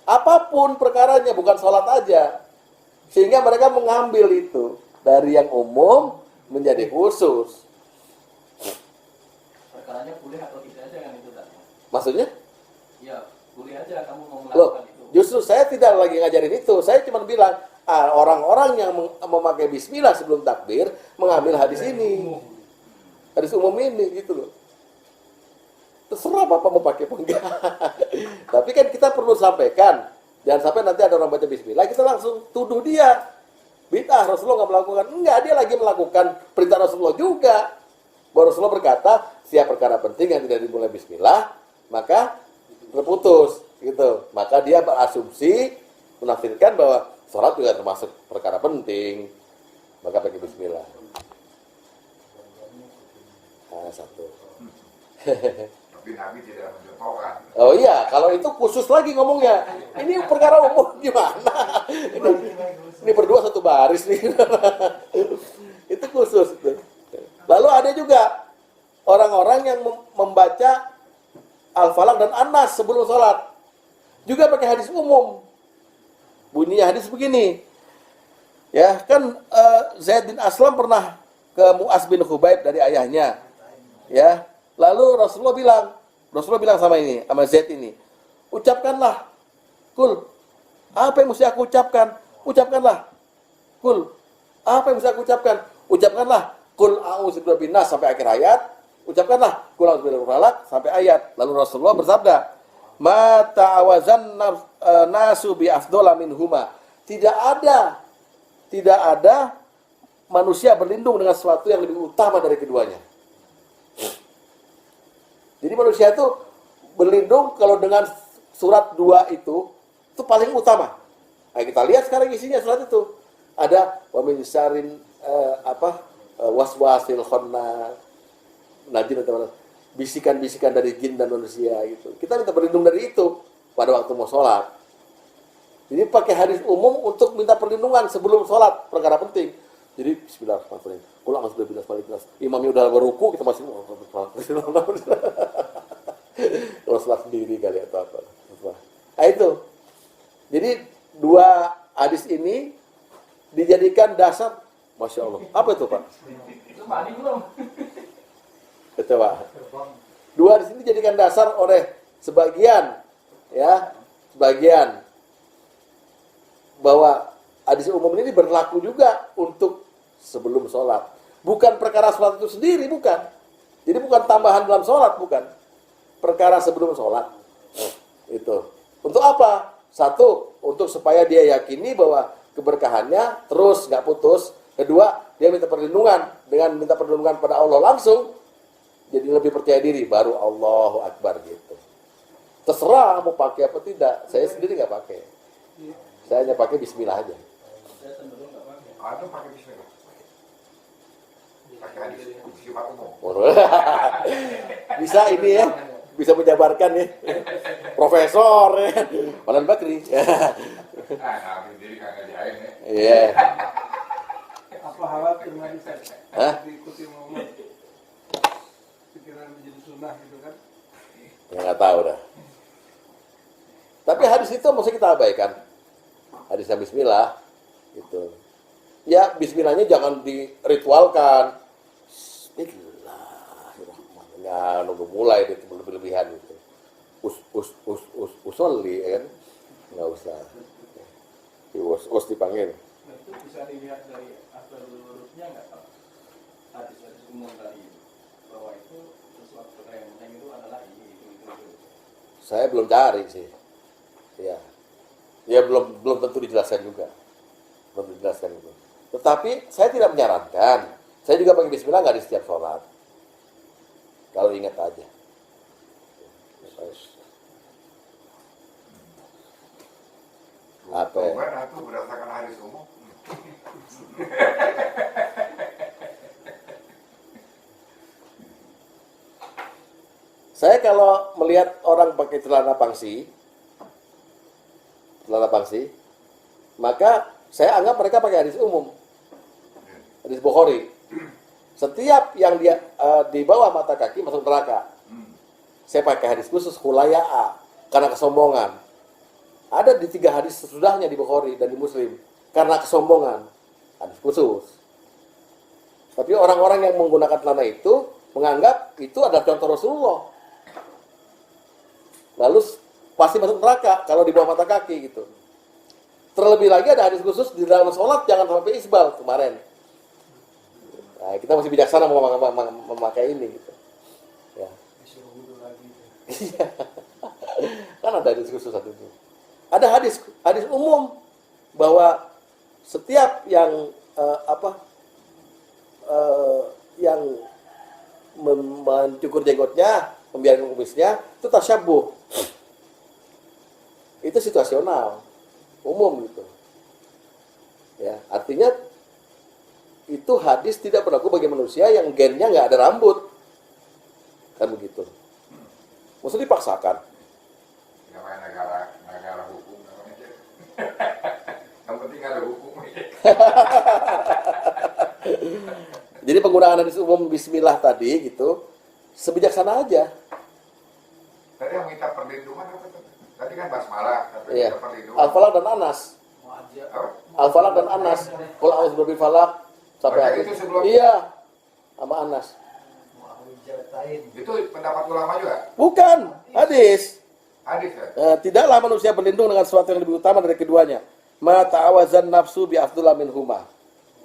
Apapun perkaranya, bukan sholat aja. Sehingga mereka mengambil itu dari yang umum menjadi khusus. Perkaranya boleh atau tidak aja kan itu tadi. Maksudnya? Ya, boleh aja kamu mau Loh, melakukan itu. justru saya tidak lagi ngajarin itu. Saya cuma bilang, orang-orang yang memakai bismillah sebelum takbir mengambil hadis ini. Hadis umum ini gitu loh. Terserah Bapak mau pakai apa enggak. Tapi kan kita perlu sampaikan. Jangan sampai nanti ada orang baca bismillah, kita langsung tuduh dia. Bid'ah, Rasulullah nggak melakukan. Enggak, dia lagi melakukan perintah Rasulullah juga. Bahwa Rasulullah berkata, setiap perkara penting yang tidak dimulai bismillah, maka terputus. Gitu. Maka dia berasumsi, menafsirkan bahwa sholat juga termasuk perkara penting. Maka pakai bismillah. Nah, satu. Tapi Nabi tidak mencontohkan. Oh iya, kalau itu khusus lagi ngomongnya. Ini perkara umum gimana? Ini berdua satu baris nih. Itu khusus. Lalu ada juga orang-orang yang membaca Al-Falaq dan An-Nas sebelum sholat. Juga pakai hadis umum. Bunyinya hadis begini. Ya, kan Zaid bin Aslam pernah ke Mu'az bin Khubaib dari ayahnya. Ya, lalu Rasulullah bilang sama Zaid ini, ucapkanlah, kul, apa yang mesti aku ucapkan? Ucapkanlah, kul, apa yang mesti aku ucapkan? Ucapkanlah, kul a'udzu birabbin nas sampai akhir ayat. Ucapkanlah, kul a'udzu birabbal falaq sampai ayat. Lalu Rasulullah bersabda, ma ta'awazan nasu bi afdhala minhuma. Tidak ada manusia berlindung dengan sesuatu yang lebih utama dari keduanya. Jadi manusia itu berlindung kalau dengan surat 2 itu paling utama. Nah, kita lihat sekarang isinya surat itu. Ada wa min syarrin waswasil khannas. Najin atau bisikan-bisikan dari jin dan manusia gitu. Kita minta berlindung dari itu pada waktu mau sholat. Jadi pakai hadis umum untuk minta perlindungan sebelum sholat, perkara penting. Jadi bismillahirrahmanirrahim. Pulang harus berbeda sekali. Imamnya udah berruku, kita masih kalau sholat sendiri kali atau apa. Nah itu. Jadi dua hadis ini dijadikan dasar. Masya Allah. Apa itu Pak? Itu mandi belum? Betul Pak. Dua hadis ini dijadikan dasar oleh sebagian bahwa hadis umum ini berlaku juga untuk sebelum sholat. Bukan perkara sholat itu sendiri, bukan. Jadi bukan tambahan dalam sholat, bukan. Perkara sebelum sholat. Itu. Untuk apa? Satu, untuk supaya dia yakini bahwa keberkahannya terus, nggak putus. Kedua, dia minta perlindungan. Dengan minta perlindungan pada Allah langsung, jadi lebih percaya diri. Baru Allahu Akbar gitu. Terserah mau pakai apa tidak. Saya sendiri nggak pakai. Saya hanya pakai bismillah aja. Saya cenderung nggak pakai. Ada pakai bismillah. Pakai hadis sifat umum. Bisa ini ya. Bisa menjabarkan ya. Profesor ya. Malan Bakri. Nabi sendiri kagak diain ya. Iya. Apa khawatir lagi saya? Hah? Diikuti Muhammad. Pikiran menjadi sunnah gitu kan? Ya nggak tahu dah. Tapi hadis itu mesti kita abaikan. Hadisnya bismillah gitu. Ya bismillahnya jangan diritualkan. Bismillahirrahmanirrahim. Ya nunggu mulai itu berlebihan gitu. Usolli kan. Nggak usah. Us dipanggil. Nah, itu bisa dilihat dari asbabul wurudnya nggak Pak? Hadis-hadis umum tadi bahwa itu sesuatu yang penting itu adalah itu. Saya belum cari sih. Ya. Ya belum tentu dijelaskan juga. Belum dijelaskan itu. Tetapi saya tidak menyarankan. Saya juga pakai bismillah nggak di setiap sholat. Kalau ingat aja. Apa? Bukan itu berdasarkan hadis umum. Saya kalau melihat orang pakai celana pangsi, maka saya anggap mereka pakai hadis umum, hadis Bukhari. Setiap yang dia di bawah mata kaki masuk neraka. Saya pakai hadis khusus hulaya'a karena kesombongan. Ada di 3 hadis sesudahnya di Bukhari dan di Muslim karena kesombongan, hadis khusus. Tapi orang-orang yang menggunakan celana itu menganggap itu adalah contoh Rasulullah. Lalu pasti masuk neraka kalau di bawah mata kaki gitu. Terlebih lagi ada hadis khusus di dalam sholat jangan sampai isbal kemarin. Nah, kita masih bijaksana memakai ini gitu. Ya. Disuruh wudhu lagi. Iya. Kan ada hadis khusus satu itu. Ada hadis umum bahwa setiap yang yang mencukur jenggotnya, membiarkan kumisnya, itu tasyabuh. Itu situasional, umum gitu. Ya, artinya itu hadis tidak berlaku bagi manusia yang gennya nggak ada rambut, kan begitu. Maksudnya dipaksakan. Namanya negara hukum. Yang penting ada hukum. Jadi penggunaan hadis umum bismillah tadi gitu, sebijaksana aja. Tadi yang minta perlindungan apa tadi? Tadi kan basmalah, tapi Iya. minta perlindungan. Al-Falaq dan Anas. Apa? Al-Falaq dan Anas. Qul a'udzu birabbil falaq sampai Baca akhir. itu sebelum- Iya. Sama Anas. Mu'awijatain. Itu pendapat ulama juga? Bukan, hadis. Hadis ya? Tidaklah manusia berlindung dengan sesuatu yang lebih utama dari keduanya. Ma ta'awazan nafsu bi afdhulla minhuma.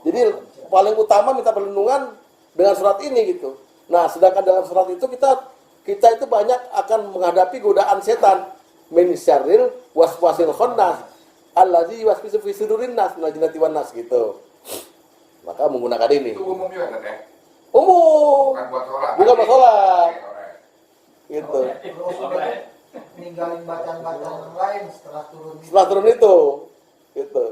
Jadi paling utama minta perlindungan dengan surat ini gitu. Nah, sedangkan dalam surat itu kita itu banyak akan menghadapi godaan setan. Min syarril waswasil khannas allazi yuwaswisu fi sudurin nas minal jinnati wan nas gitu. Maka menggunakan ini. Itu umum juga kan ya? Umum. Bukan buat sholat. Bukan buat sholat. Oke, alright. Gitu. Terus udah ninggalin bacaan-bacaan yang lain setelah turun itu. Setelah turun itu. Gitu.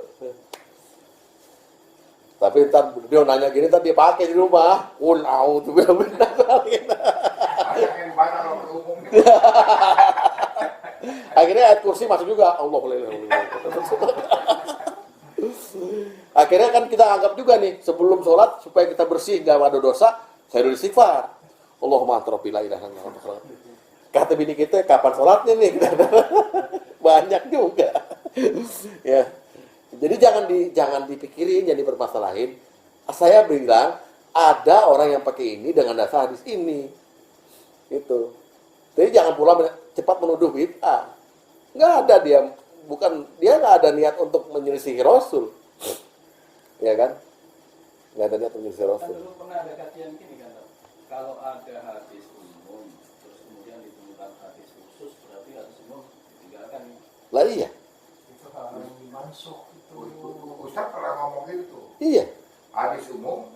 Tapi ntar dia nanya gini, ntar dia pakai di rumah. Qul a'udzu birabbil falaq. Banyak yang baca kalau umum gitu. Akhirnya ayat kursi masuk juga. Allah. Akhirnya kan kita anggap juga nih, sebelum sholat supaya kita bersih, gak ada dosa, saya udah istighfar. Allahumma anta rabbi la ilaha illa anta. Kata bini kita, kapan sholatnya nih? Banyak juga. Ya. Jadi jangan dipikirin, jangan dipermasalahin. Saya bilang ada orang yang pakai ini dengan dasar hadis ini. Itu. Jadi jangan pula cepat menuduh bid'ah. Nggak ada dia nggak ada niat untuk menyelisihi Rasul. Ya kan? Nggak ada niat menyelisihi Kan Rasul. dulu pernah ada kajian gini kan, Dok. Kalau ada hadis umum, terus kemudian ditemukan hadis khusus, berarti hadis umum ditinggalkan. Lah iya. Itu hal yang dimansuh itu. Ustaz pernah ngomong gitu. Iya. Hadis umum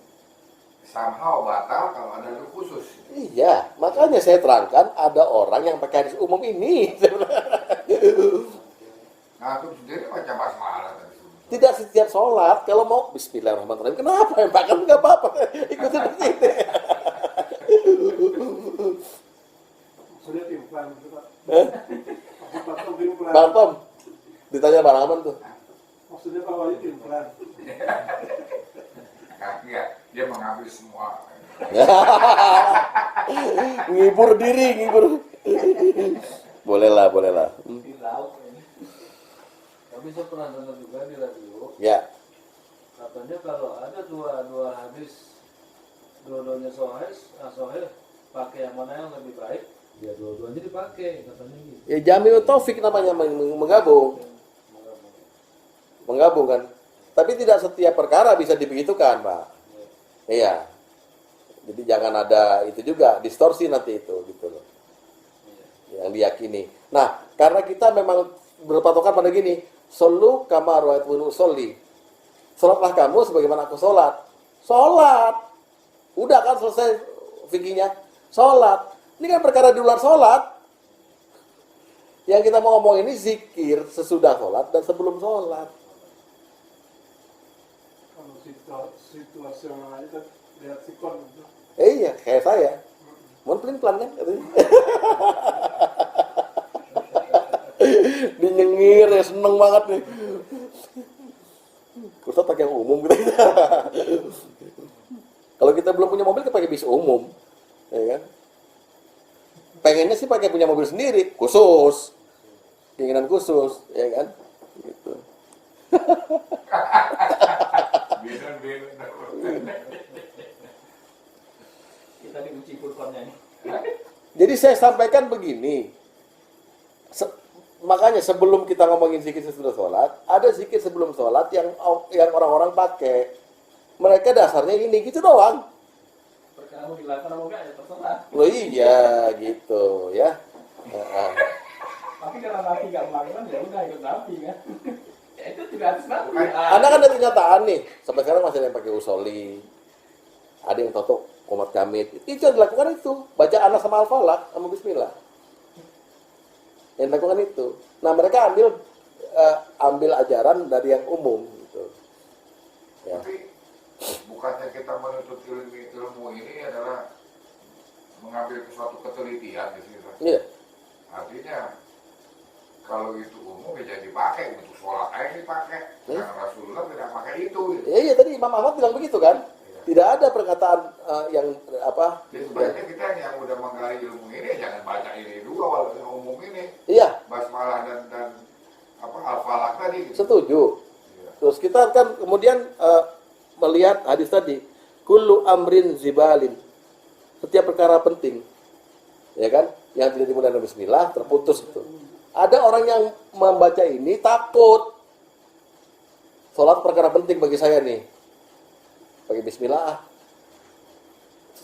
somehow batal kalau ada lu khusus. Iya, makanya saya terangkan ada orang yang pakai hadis umum ini. Nah, itu sendiri macam basmalah tadi. Tidak setiap sholat, kalau mau bismillahirrahmanirrahim. Kenapa ya Pak? Kan nggak apa-apa. Ikutin begini. Maksudnya timplan gitu Pak. Eh? Maksud timplan. Bang Tom, ditanya Bang Aman tuh. Maksudnya Pak Wahyu timplan. Nah, iya, dia mengambil semua. Ngibur diri, ngibur. Bolehlah. Di laut ini. Tapi saya pernah dengar juga di radio, Ya, katanya kalau ada dua hadis, dua-duanya sahih, pakai yang mana yang lebih baik, ya dua-duanya dipakai, katanya gitu. ya Jami'ut Taufik namanya menggabung. menggabung kan. Tapi tidak setiap perkara bisa dibegitukan, Pak. Iya. Jadi jangan ada itu juga distorsi nanti itu gitu loh. Yang diyakini. Nah, karena kita memang berpatokan pada gini, solu kama ra'aitumuni usolli. Salatlah kamu sebagaimana aku salat. Salat. Udah kan selesai fikihnya. Salat. Ini kan perkara di luar salat. Yang kita mau ngomong ini zikir sesudah salat dan sebelum salat. Kalau situasional aja kan lihat sikon gitu. Iya, kayak saya. Mau pelin-pelan kan katanya. Dinyengir ya, seneng banget nih. Kursa pakai yang umum gitu. Kalau kita belum punya mobil, kita pakai bis umum, ya kan? Pengennya sih pakai punya mobil sendiri, khusus, keinginan khusus, ya kan? Gitu. Kita diuji kurvannya ini. Jadi saya sampaikan begini, makanya sebelum kita ngomongin zikir sesudah sholat, ada zikir sebelum sholat yang orang-orang pakai. Mereka dasarnya ini gitu doang. Perkara mau dilakukan apa enggak ya terserah. Loh iya gitu ya. Tapi karena Nabi nggak melakukan ya udah ikut Nabi kan. Ya itu tidak harus Nabi. Anda kan ada kenyataan nih, sampai sekarang masih ada yang pakai usoli, ada yang totok komat kamit. Itu yang dilakukan itu, baca anas sama al-falaq sama bismillah. Yang dilakukan itu. Nah mereka ambil ajaran dari yang umum gitu. Ya. Tapi bukannya kita menuntut ilmu ini adalah mengambil suatu ketelitian di situ. Iya. Artinya kalau itu umum ya jadi pakai untuk sholat aja dipakai. Karena Rasulullah tidak pakai itu. Gitu. Iya tadi Imam Ahmad bilang begitu kan. Iya. Tidak ada perkataan yang apa? Jadi sebenarnya kita yang udah menggali ilmu ini jangan baca ini dulu walau yang umum ini. Iya, Basmalah dan apa al-falaq tadi. Gitu. setuju. Iya. Terus kita kan kemudian melihat hadis tadi, kullu amrin zibalin. Setiap perkara penting. Ya kan? Yang tidak dimulai dengan bismillah terputus itu. Ada orang yang membaca ini takut. Salat perkara penting bagi saya nih. Pakai bismillah.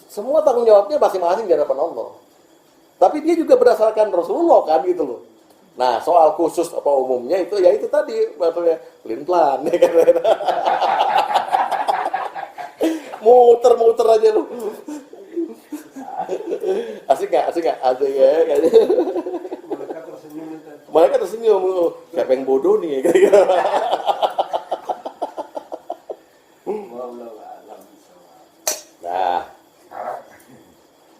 Semua tanggung jawabnya masing-masing di hadapan Allah. Tapi dia juga berdasarkan Rasulullah kan gitu loh. Nah, soal khusus apa umumnya itu ya itu tadi maksudnya pelin-pelan ya kan. Muter-muter aja lu. Asik gak? Asik ya kayaknya. Mereka tersenyum itu. Mereka tersenyum lu. Siapa yang bodoh nih kira-kira. Wallahu a'lam bishawab. Nah, Sekarang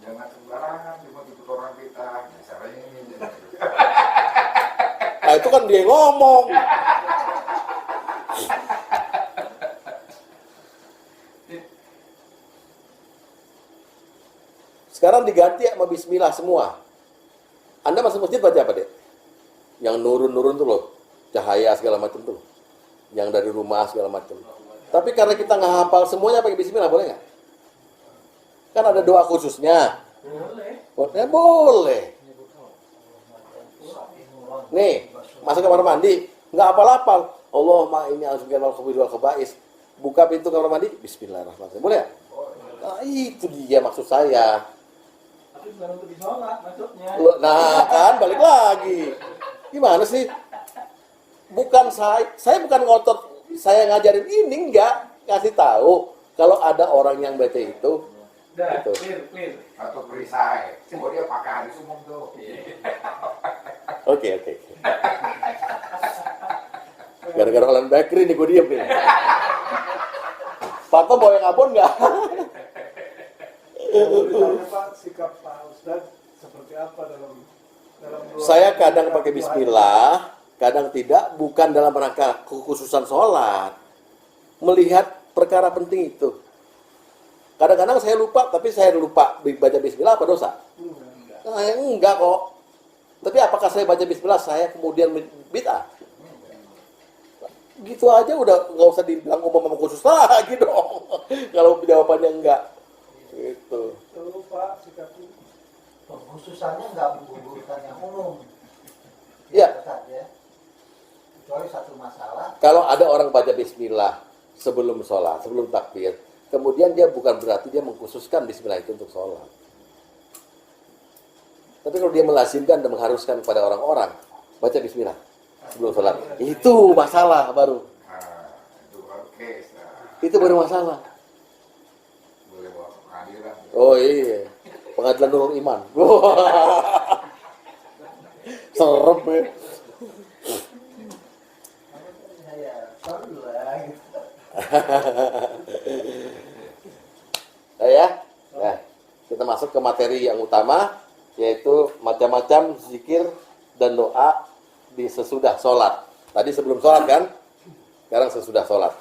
jangan sembarangan cuma ikut orang kita. Nah, caranya ini. nah itu kan dia yang ngomong. Sekarang diganti sama bismillah semua. Anda masuk masjid baca apa, Dek? Yang nurun-nurun tuh loh. Cahaya segala macam tuh. Yang dari rumah segala macam. Tapi karena kita nggak hafal semuanya pakai bismillah, boleh nggak? Kan ada doa khususnya. Boleh. Ya boleh. Nih, masuk kamar mandi, nggak hafal-hafal. Allahumma inni a'udzubika minal khubuthi wal khaba'is. Buka pintu kamar mandi, bismillahirrahmanirrahim. Boleh ya? Nah, itu dia maksud saya. Tapi bukan untuk disolat maksudnya. Nah, kan balik lagi. Gimana sih? Bukan saya bukan ngotot saya ngajarin ini, enggak. Kasih tahu kalau ada orang yang baca itu. Udah, Gitu. clear. Atau perisai. Oh dia pakai hadis umum tuh. Oke. Gara-gara Holland Bakery nih gue diem nih. Pak Tom mau yang abon nggak? Kalau ditanya Pak, sikap Pak Ustadz seperti apa dalam Saya kadang pakai bismillah, kadang tidak, bukan dalam rangka kekhususan sholat. Melihat perkara penting itu. Kadang-kadang saya lupa, tapi saya lupa baca bismillah apa dosa? Enggak kok. Tapi apakah saya baca bismillah, saya kemudian bid'ah? Gitu aja udah nggak usah dibilang umum khusus lagi dong. Kalau jawabannya enggak. Gitu. Lalu Pak sikapnya? Pengkhususannya nggak menggugurkan yang umum. Iya. Ustadz, ya. Kecuali satu masalah. Kalau ada orang baca bismillah sebelum sholat, sebelum takbir, kemudian dia bukan berarti dia mengkhususkan bismillah itu untuk sholat. Tapi kalau dia melazimkan dan mengharuskan kepada orang-orang baca bismillah sebelum sholat, itu masalah baru. Nah, itu baru case. Nah, Itu baru masalah. boleh bawa ke pengadilan. Oh iya, pengadilan Nurul Iman. Serem ya. Ya, seru lah gitu. Ya, nah, kita masuk ke materi yang utama, yaitu macam-macam zikir dan doa di sesudah sholat. Tadi sebelum sholat kan, sekarang sesudah sholat.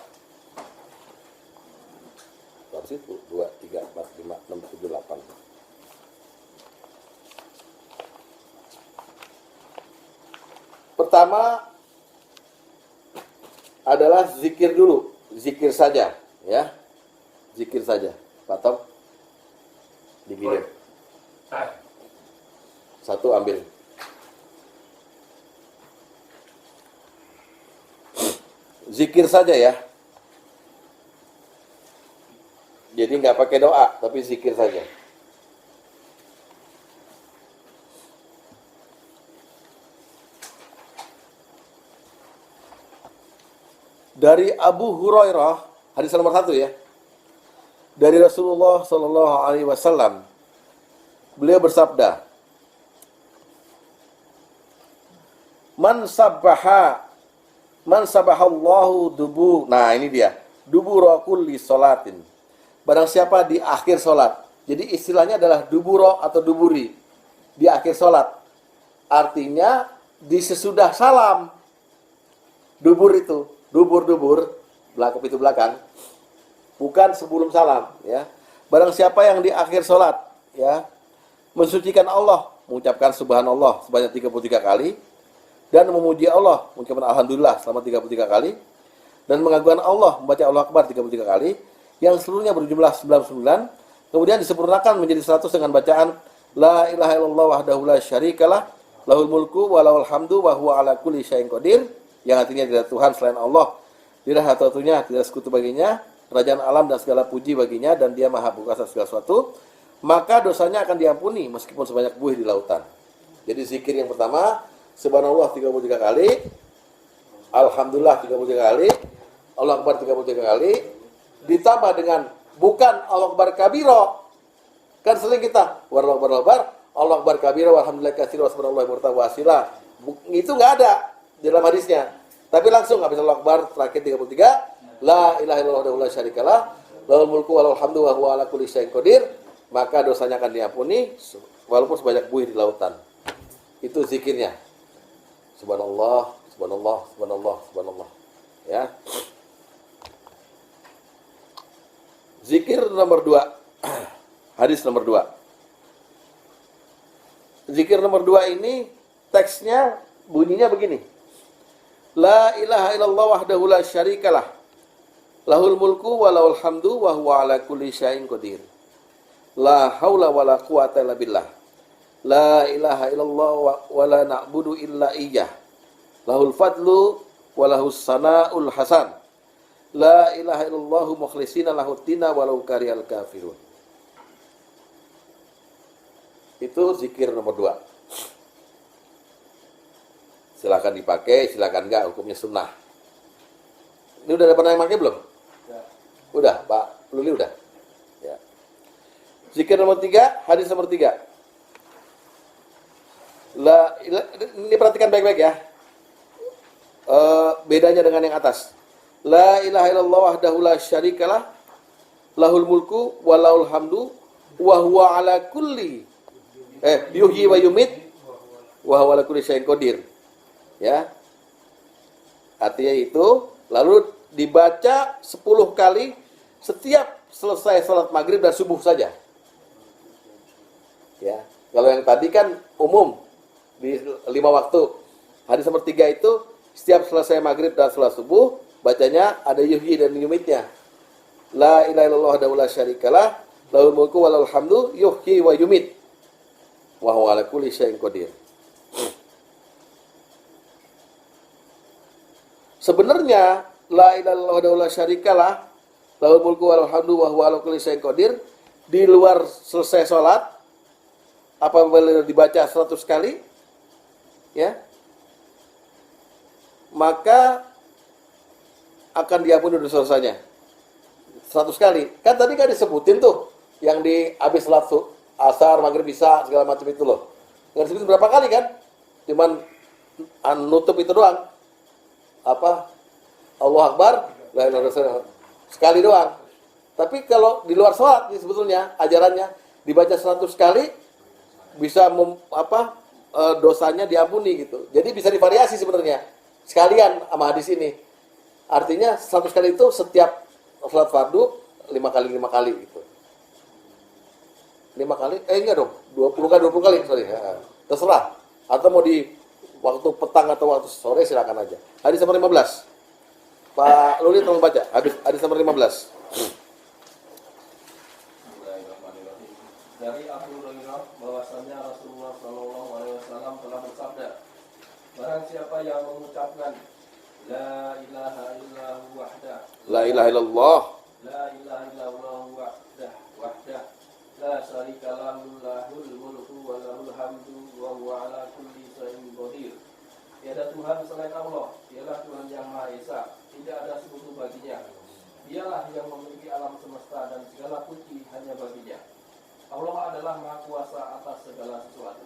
Berapa sih? 2, 3, 4, 5, 6, 7, 8. Pertama adalah zikir dulu, zikir saja, ya, zikir saja. Pak Tom, digilir. Satu ambil. Zikir saja ya. Jadi nggak pakai doa, tapi zikir saja. Dari Abu Hurairah, hadis nomor 1 ya. Dari Rasulullah Shallallahu Alaihi Wasallam, beliau bersabda, Man sabbahallahu dubu. Nah ini dia, dubura kulli sholatin. Barang siapa di akhir sholat. Jadi istilahnya adalah duburo atau duburi, di akhir sholat. Artinya di sesudah salam. Dubur itu, dubur, belakang itu belakang. Bukan sebelum salam, ya. Barang siapa yang di akhir sholat, ya, mensucikan Allah, mengucapkan subhanallah sebanyak 33 kali, dan memuji Allah, mengucapkan alhamdulillah selama 33 kali, dan mengagungkan Allah, membaca Allah Akbar 33 kali, yang seluruhnya berjumlah 99, kemudian disempurnakan menjadi 100 dengan bacaan La ilaha illallah wahdahu la syarikalah, lahul mulku wa lahul hamdu wa huwa ala kulli syai'in qadir, yang artinya tidak Tuhan selain Allah, tidak satu-satunya, tidak sekutu baginya, kerajaan alam dan segala puji baginya, dan dia maha berkuasa segala sesuatu, maka dosanya akan diampuni meskipun sebanyak buih di lautan. Jadi zikir yang pertama, subhanallah 33 kali, alhamdulillah 33 kali, Allah Akbar 33 kali, ditambah dengan bukan Allah Akbar kabiro. Kan sering kita Allah Akbar kabiro, alhamdulillah katsira, subhanallah murtawasila. Itu enggak ada di dalam hadisnya. Tapi langsung habis Allah Akbar terakhir 33, La ilaha illallah wahdahu la syarikalah, lahul mulku wa lahul hamdu wa huwa ala kulli syai'in qadir, maka dosanya akan diampuni walaupun sebanyak buih di lautan. Itu zikirnya. Subhanallah, subhanallah, subhanallah, subhanallah. Ya. Zikir nomor 2. Hadis nomor 2. Zikir nomor 2 ini teksnya bunyinya begini. La ilaha illallah wahdahu la syarikalah, lahul mulku wa lahul hamdu wa huwa ala kulli syai'in qadir. La haula wa la quwata illa billah. La ilaha illallah wa la na'budu illa iyyah. Lahul fadlu wa lahus sana'ul hasan. La ilaha illallah mukhlishina lahud dina walau karihal kafirun. Itu zikir nomor 2. Silakan dipakai, silakan enggak, hukumnya sunnah. Ini udah ada pernah yang pakai belum? Udah, Pak Luli udah. Ya. Zikir nomor 3, hadis nomor 3. Ini perhatikan baik-baik ya. Bedanya dengan yang atas. La ilaha illallah wahdahu la syarikalah, lahul mulku wa lahul hamdu wa huwa ala kulli yuhyi wa yumit wa huwa ala kulli syai'in qadir. Ya. Artinya itu lalu dibaca 10 kali setiap selesai salat maghrib dan subuh saja. Ya, kalau yang tadi kan umum di 5 waktu. Hadis nomor 3 itu setiap selesai maghrib dan salat subuh bacanya ada yuhyi dan yumitnya. La ilaha illallah wahdahu la syarikalah, lahul mulku wa lahul hamdu yuhyi wa yumit wa huwa ala kulli syai'in qadir. sebenarnya la ilaha illallah wahdahu la syarikalah lahul mulku wa lahul hamdu wa huwa ala kulli syai'in qadir, di luar selesai sholat apabila dibaca 100 kali, ya, maka akan diampuni dosanya 100 kali. Kan tadi kan disebutin tuh yang di habis salat asar, maghrib, isya segala macam itu loh. Nggak disebutin berapa kali kan? Cuman nutup itu doang. Apa? Allahu Akbar, la ilaha illallah, sekali doang. Tapi kalau di luar sholat sebetulnya ajarannya dibaca 100 kali bisa dosanya diampuni gitu. Jadi bisa divariasi sebenarnya. Sekalian sama hadis ini. Artinya 100 kali itu setiap sholat fardu 5 kali gitu. 5 kali? Enggak dong. 20 kali, sorry. Ya. Terserah. Atau mau di waktu petang atau waktu sore silakan aja. Hadis nomor 15. Pak Luli tolong baca. Hadis nomor 15. Bismillahirrahmanirrahim. Dari Abu Hurairah bahwasanya Rasulullah Shallallahu Alaihi Wasallam telah bersabda, barang siapa yang mengucapkan La ilaha illallah wahdah, La ilaha illallah La ilaha illallah wahdah, la syarika lahu lahul mulku wa lahul hamdu wa huwa ala kulli syai'in qadir. Tiada Tuhan selain Allah, dialah Tuhan yang Maha Esa, tidak ada sekutu baginya. Dialah yang memiliki alam semesta dan segala puji hanya baginya. Allah adalah Maha Kuasa atas segala sesuatu.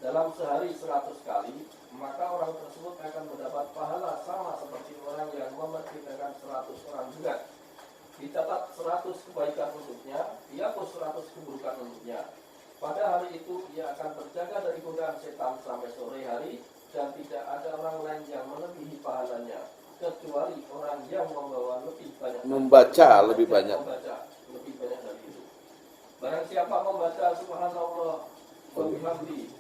Dalam sehari 100 kali, maka orang tersebut akan mendapat pahala sama seperti orang yang memerdekakan 100 orang juga. Dicatat 100 kebaikan untuknya, dihapus 100 keburukan untuknya. Pada hari itu, ia akan terjaga dari godaan setan sampai sore hari, dan tidak ada orang lain yang melebihi pahalanya, kecuali orang yang membawa lebih banyak. membaca lebih banyak. Membaca lebih banyak dari itu. Barang siapa membaca Subhanallah wa bihamdi,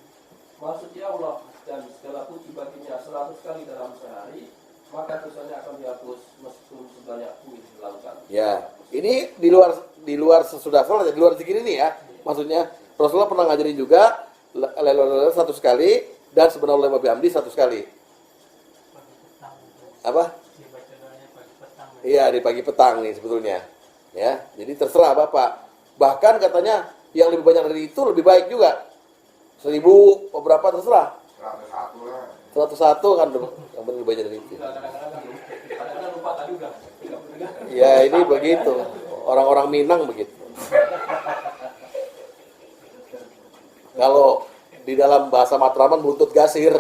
maksudnya Allah dan segala puji baginya 100 kali dalam sehari, maka dosanya akan dihapus meskipun sebanyak bumi di lautan. Ya, ini di luar sesudah sholat, di luar zikir ini ya. Maksudnya Rasulullah pernah ngajarin juga la ilaha illallah 100 kali dan subhanallah wa bihamdi 100 kali. Apa? Iya, di pagi petang nih sebetulnya. Ya, jadi terserah Bapak. Bahkan katanya yang lebih banyak dari itu lebih baik juga. 1000 beberapa terserah. 101 lah. 101 kan yang lebih banyak dari itu. Kadang-kadang lupa tadi udah 33. Ya, ini begitu. Orang-orang Minang begitu. Kalau di dalam bahasa Matraman buntut gasir.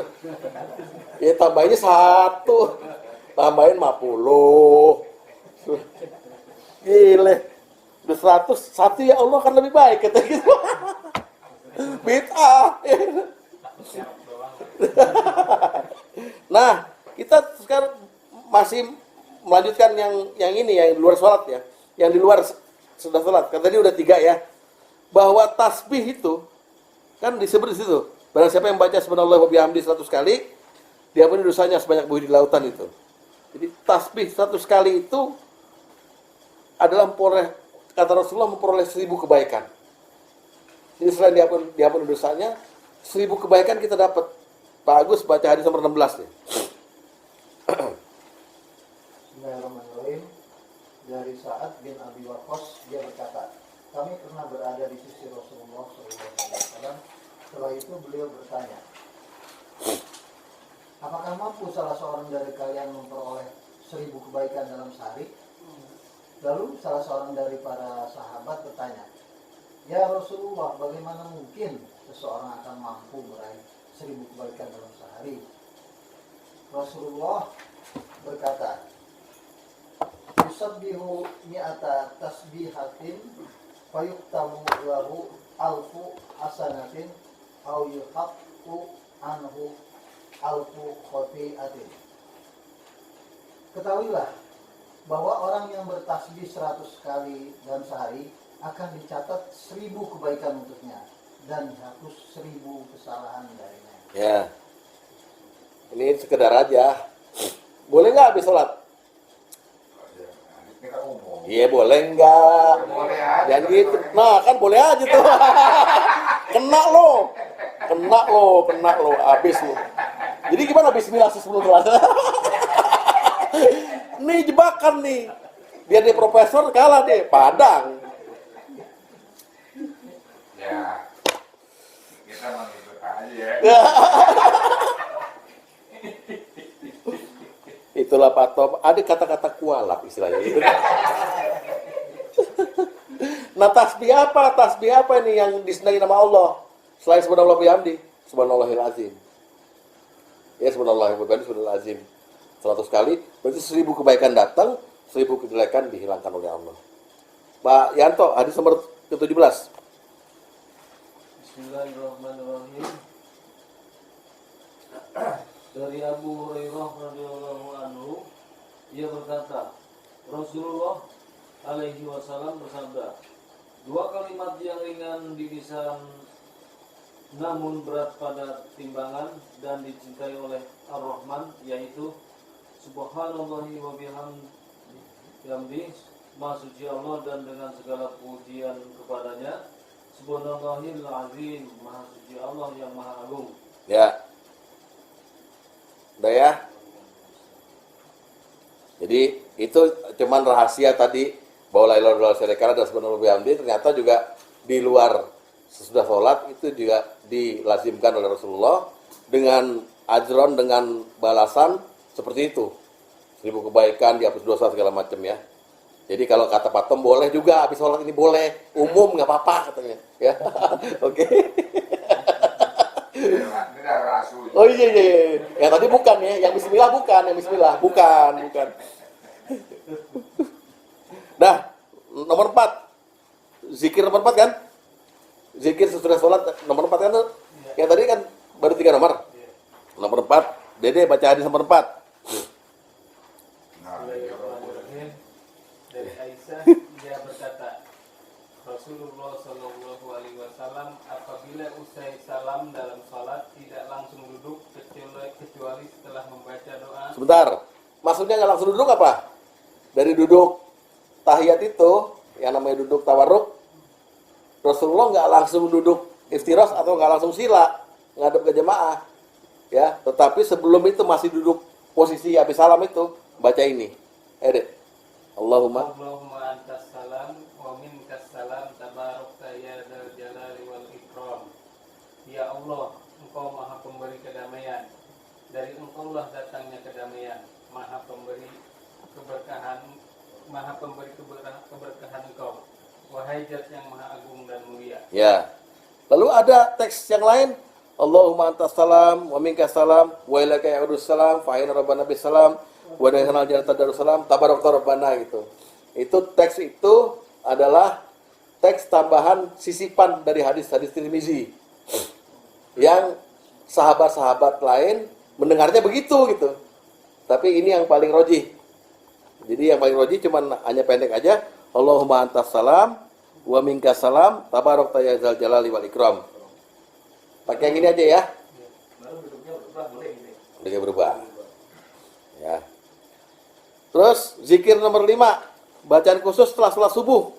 Ya tambahinnya 1. Tambahin 50. Gile. Udah 100 ya Allah kan lebih baik kata gitu. Bid'ah. Nah, kita sekarang masih melanjutkan yang ini yang di luar sholat ya. Yang di luar sudah sholat. Kan tadi udah 3 ya. Bahwa tasbih itu kan disebut di situ. Barang siapa yang baca subhanallah wa bihamdi 100 kali, diampuni dosanya sebanyak buih di lautan itu. Jadi tasbih 100 kali itu adalah kata Rasulullah memperoleh 1000 kebaikan. Jadi selain diampuni dosanya, 1000 kebaikan kita dapat. Pak Agus baca hadis nomor 16 nih. Bismillahirrahmanirrahim. Dari Sa'ad bin Abi Waqqas, dia berkata, kami pernah berada di sisi Rasulullah SAW. Setelah itu beliau bertanya, apakah mampu salah seorang dari kalian memperoleh 1000 kebaikan dalam sehari? Lalu salah seorang dari para sahabat bertanya, ya Rasulullah, bagaimana mungkin seseorang akan mampu meraih 1000 kebaikan dalam sehari? Rasulullah berkata, yusabbihu mi'ata tasbihatin fayuktamu lahu alfu hasanatin au yuhaqqu anhu alfu khati'atin. Ketahuilah bahwa orang yang bertasbih 100 kali dalam sehari akan dicatat 1000 kebaikan untuknya dan dihapus 1000 kesalahan darinya. Ya. Ini sekedar aja. Boleh nggak habis sholat? Ini kan umum. Iya boleh nggak? Boleh aja. Jangan gitu. Nah kan boleh aja tuh. Kena lo, habis lo. Jadi gimana bismillah sebelum sholat? nih jebakan nih. Biar dia profesor kalah deh, Padang. Ya, kita mengikut aja ya. Itulah Pak Tom. Ada kata-kata kualap istilahnya. Nah, tasbih apa ini yang disenangi nama Allah? Selain subhanallah bihamdi, subhanallahil azim. Ya, subhanallah bihamdi, subhanallahil azim. 100 kali, berarti 1000 kebaikan datang, 1000 kejelekan dihilangkan oleh Allah. Pak Yanto, hadis nomor ke-17. Bismillahirrahmanirrahim. Dari Abu Hurairah radhiyallahu anhu, ia berkata, Rasulullah alaihi wasallam bersabda, 2 kalimat yang ringan di lisan namun berat pada timbangan dan dicintai oleh Ar-Rahman, yaitu Subhanallahi wa bihamdihi, Maha suci Allah dan dengan segala pujian kepadanya, Subhanallahil azim, Maha suci Allah yang Maha Agung. Ya. Udah ya. Jadi itu cuman rahasia tadi bahwa la ilaha illallah syarika dan subhanallah bihamdi, ternyata juga di luar sesudah sholat itu juga dilazimkan oleh Rasulullah dengan ajron, dengan balasan seperti itu. 1000 kebaikan, dihapus dosa segala macam ya. Jadi kalau kata Pak Tom boleh juga habis sholat ini boleh, umum nggak apa-apa katanya ya. Oke. Ini darah Rasul. Oh iya. Yang tadi bukan ya, yang bismillah bukan, bukan. Nah, nomor 4. Zikir nomor 4 kan? Zikir sesudah sholat nomor 4 kan? Yang tadi kan baru 3 nomor. Nomor 4, Dede baca hadis nomor 4. Bismillahirrahmanirrahim. Dari Aisyah, dia berkata, Rasulullah Shallallahu Alaihi Wasallam apabila usai salam dalam salat tidak langsung duduk kecuali setelah membaca doa. Sebentar, maksudnya nggak langsung duduk apa? Dari duduk tahiyat itu, yang namanya duduk tawarruk, Rasulullah nggak langsung duduk iftiras atau nggak langsung sila ngadep ke jemaah, ya. Tetapi sebelum itu masih duduk posisi habis salam itu baca ini, Allahumma antas salam wa minkas salam tabarakta ya dzal jalali wal ikram. Ya Allah, Engkau Maha Pemberi kedamaian. Dari Engkaulah datangnya kedamaian. Maha Pemberi keberkahan, Maha Pemberi keberkahan Engkau. Wahai Zat yang Maha Agung dan Mulia. Ya. Lalu ada teks yang lain, Allahumma antas salam wa minkas salam wa ilaika ya'udus salam fa inna rabbana bis salam wa dakhal jannata darussalam tabarakta rabbana gitu. Itu teks itu adalah teks tambahan sisipan dari hadis-hadis Tirmizi. Yang sahabat-sahabat lain mendengarnya begitu gitu. Tapi ini yang paling rojih. Jadi yang paling rojih cuman hanya pendek aja, Allahumma antas salam wa minkas salam tabarakta ya dzal jalali wal ikram. Pakai yang ini aja ya. Baru duduknya berubah boleh gitu. Udah berubah. Ya. Terus zikir nomor 5, bacaan khusus setelah salat subuh.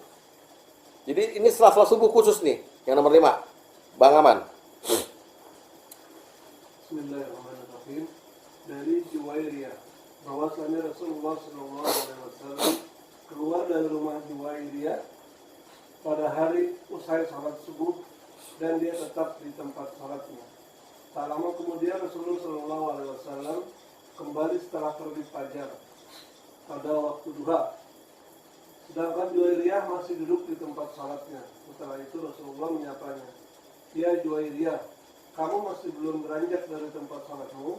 Jadi ini setelah salat subuh khusus nih, yang nomor 5. Bang Aman. Bismillahirrahmanirrahim. Dari Juwairiyah, bahwasanya Rasulullah SAW keluar dari rumah Juwairiyah pada hari usai salat subuh dan dia tetap di tempat salatnya. Tak lama kemudian Rasulullah SAW kembali setelah terbit fajar pada waktu duha. Sedangkan Juwairiyah masih duduk di tempat salatnya. Setelah itu Rasulullah menyapanya, "Ya Juwairiyah, kamu masih belum beranjak dari tempat salatmu?"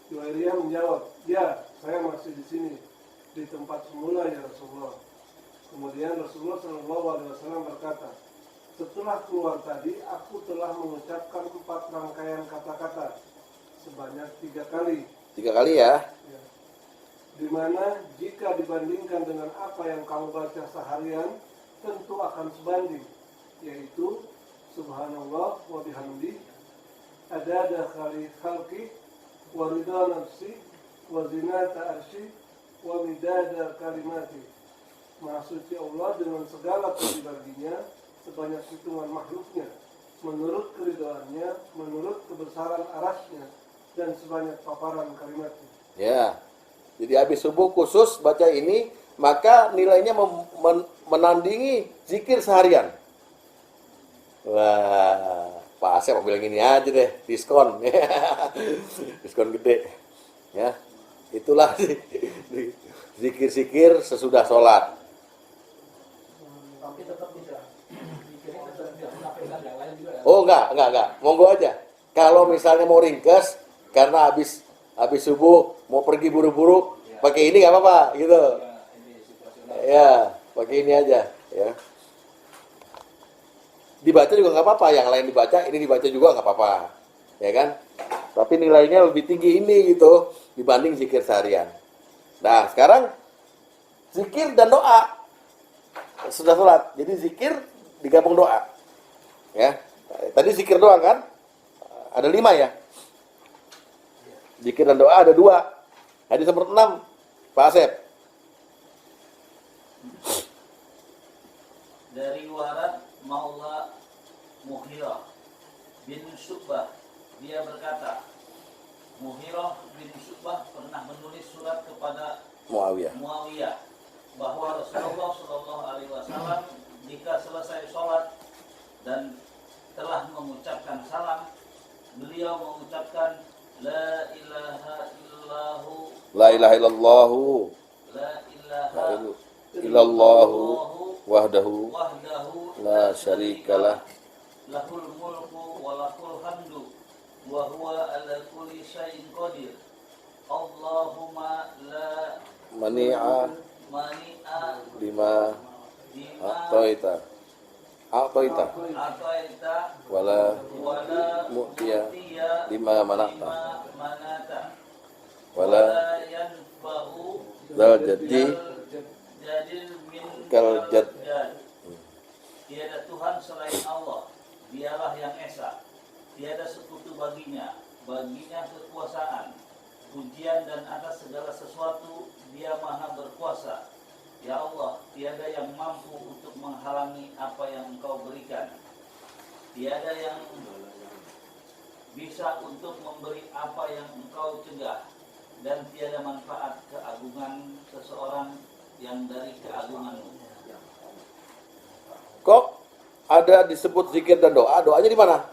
Juwairiyah menjawab, "Ya, saya masih di sini, di tempat semula ya Rasulullah." Kemudian Rasulullah SAW berkata, "Setelah keluar tadi, aku telah mengucapkan 4 rangkaian kata-kata sebanyak 3 kali. 3 kali ya. Ya. Di mana jika dibandingkan dengan apa yang kamu baca seharian, tentu akan sebanding, yaitu Subhanallah wa bihamdi, adada khalqi, wa ridha nafsi, wa zinata arsy, wa midada kalimati. Maha suci Allah dengan segala puji baginya, sebanyak hitungan makhluknya, menurut keridhaannya, menurut kebesaran arasnya, dan sebanyak paparan kalimatnya." Ya. Jadi habis subuh khusus baca ini, maka nilainya menandingi zikir seharian. Wah, Pak Asep mau bilang ini aja deh, diskon. Diskon gede. Ya. Itulah zikir-zikir sesudah sholat. Tapi tetap bisa. Pikirnya tetap bisa menafikan yang lain juga. Oh enggak. Monggo aja. Kalau misalnya mau ringkes karena habis subuh mau pergi buru-buru, pakai ini nggak apa-apa gitu. Ini situasional. Ya, pakai ini aja ya. Dibaca juga nggak apa-apa, yang lain dibaca, ini dibaca juga nggak apa-apa. Ya kan? Tapi nilainya lebih tinggi ini gitu dibanding zikir seharian. Nah, sekarang zikir dan doa. Sudah sholat, jadi zikir digabung doa. Ya. Tadi zikir doang kan? Ada 5 ya. Zikir dan doa ada 2. Hadis nomor 6, Pak Asep. Dari Warad Maula Muhirah bin Syu'bah, dia berkata, Muhirah bin Syu'bah pernah menulis surat kepada Muawiyah bahwa Rasulullah SAW jika selesai sholat dan telah mengucapkan salam, beliau mengucapkan La ilaha illallahu La ilaha illallahu La ilaha illallahu wahdahu wahdahu la syarikalah lahul mulku wa lahul hamdu wa huwa ala kulli syai'in qadir. Allahumma la mani'a mani'a lima lima a'taita ataita wala wala mu'tiya mu'tiya lima manata lima manata wala yanfa'u zal jaddi jadil min kal jad. Tiada Tuhan selain Allah, dialah yang esa, tiada sekutu baginya kekuasaan, pujian dan atas segala sesuatu dia maha berkuasa. Ya Allah, tiada yang mampu untuk menghalangi apa yang Engkau berikan, tiada yang bisa untuk memberi apa yang Engkau cegah, dan tiada manfaat keagungan seseorang yang dari keagungan-Mu. Kok ada disebut zikir dan doa? Doanya di mana?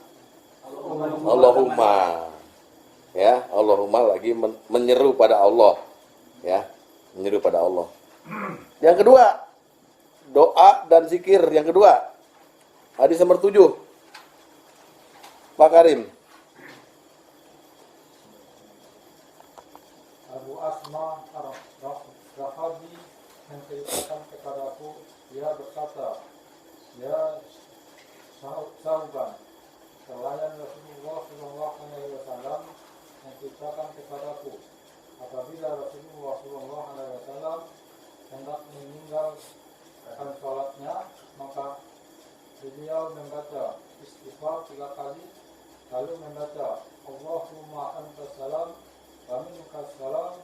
Allahumma. Ya, Allahumma lagi menyeru pada Allah. Ya, menyeru pada Allah. Yang kedua, doa dan zikir yang kedua. Hadis nomor 7. Pak Karim. Abu Asma Ar-Rahabi menceritakan kepadaku, dia berkata, ya Sauban, pelayan Rasulullah SAW menceritakan kepadaku, apabila Rasulullah SAW hendak meninggalkan sholatnya, maka beliau membaca istighfar 3 kali, lalu membaca Allahumma anta salam wa minka salam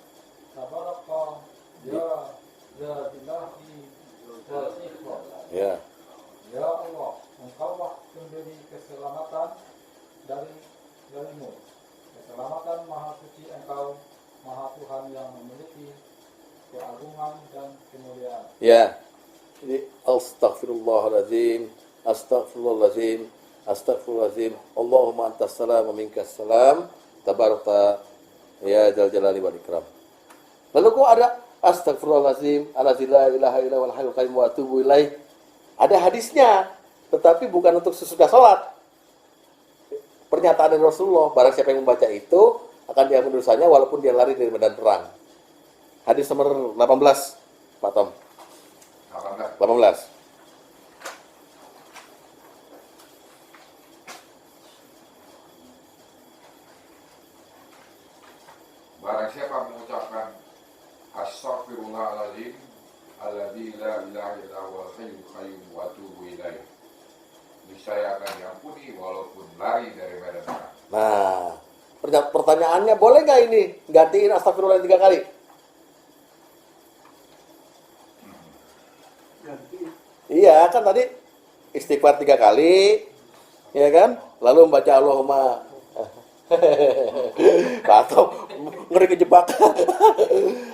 tabaraka ya ilahi wal ikhlas. Ya. Ya Allah, Engkaulah pemberi keselamatan darimu. Keselamatan Maha Suci Engkau, Maha Tuhan yang memiliki keagungan dan kemuliaan. Ya. Jadi astaghfirullahalazim, astaghfirullahalazim, astaghfirullahalazim. Allahumma antas salam wa minkas salam, tabarakta ya dzal jalali wal ikram. Lalu kok ada astaghfirullahalazim, la ilaha illa huwal hayyul qayyum wa atubu ilaih. Ada hadisnya, tetapi bukan untuk sesudah sholat. Pernyataan dari Rasulullah, barang siapa yang membaca itu akan diampuni dosanya walaupun dia lari dari medan perang. Hadis nomor 18, Pak Tom. 18. Barang siapa mengucapkan Astaghfirullahaladzim alladzi la ilaha illa huwal hayyul qayyum wa atubu ilaih, niscaya akan diampuni walaupun lari dari medan perang. Nah, pertanyaannya boleh nggak ini gantiin astagfirullah 3 kali? Ganti. Iya, kan tadi istighfar 3 kali, ya kan? Lalu membaca Allahumma Pak Tom ngeri kejebak.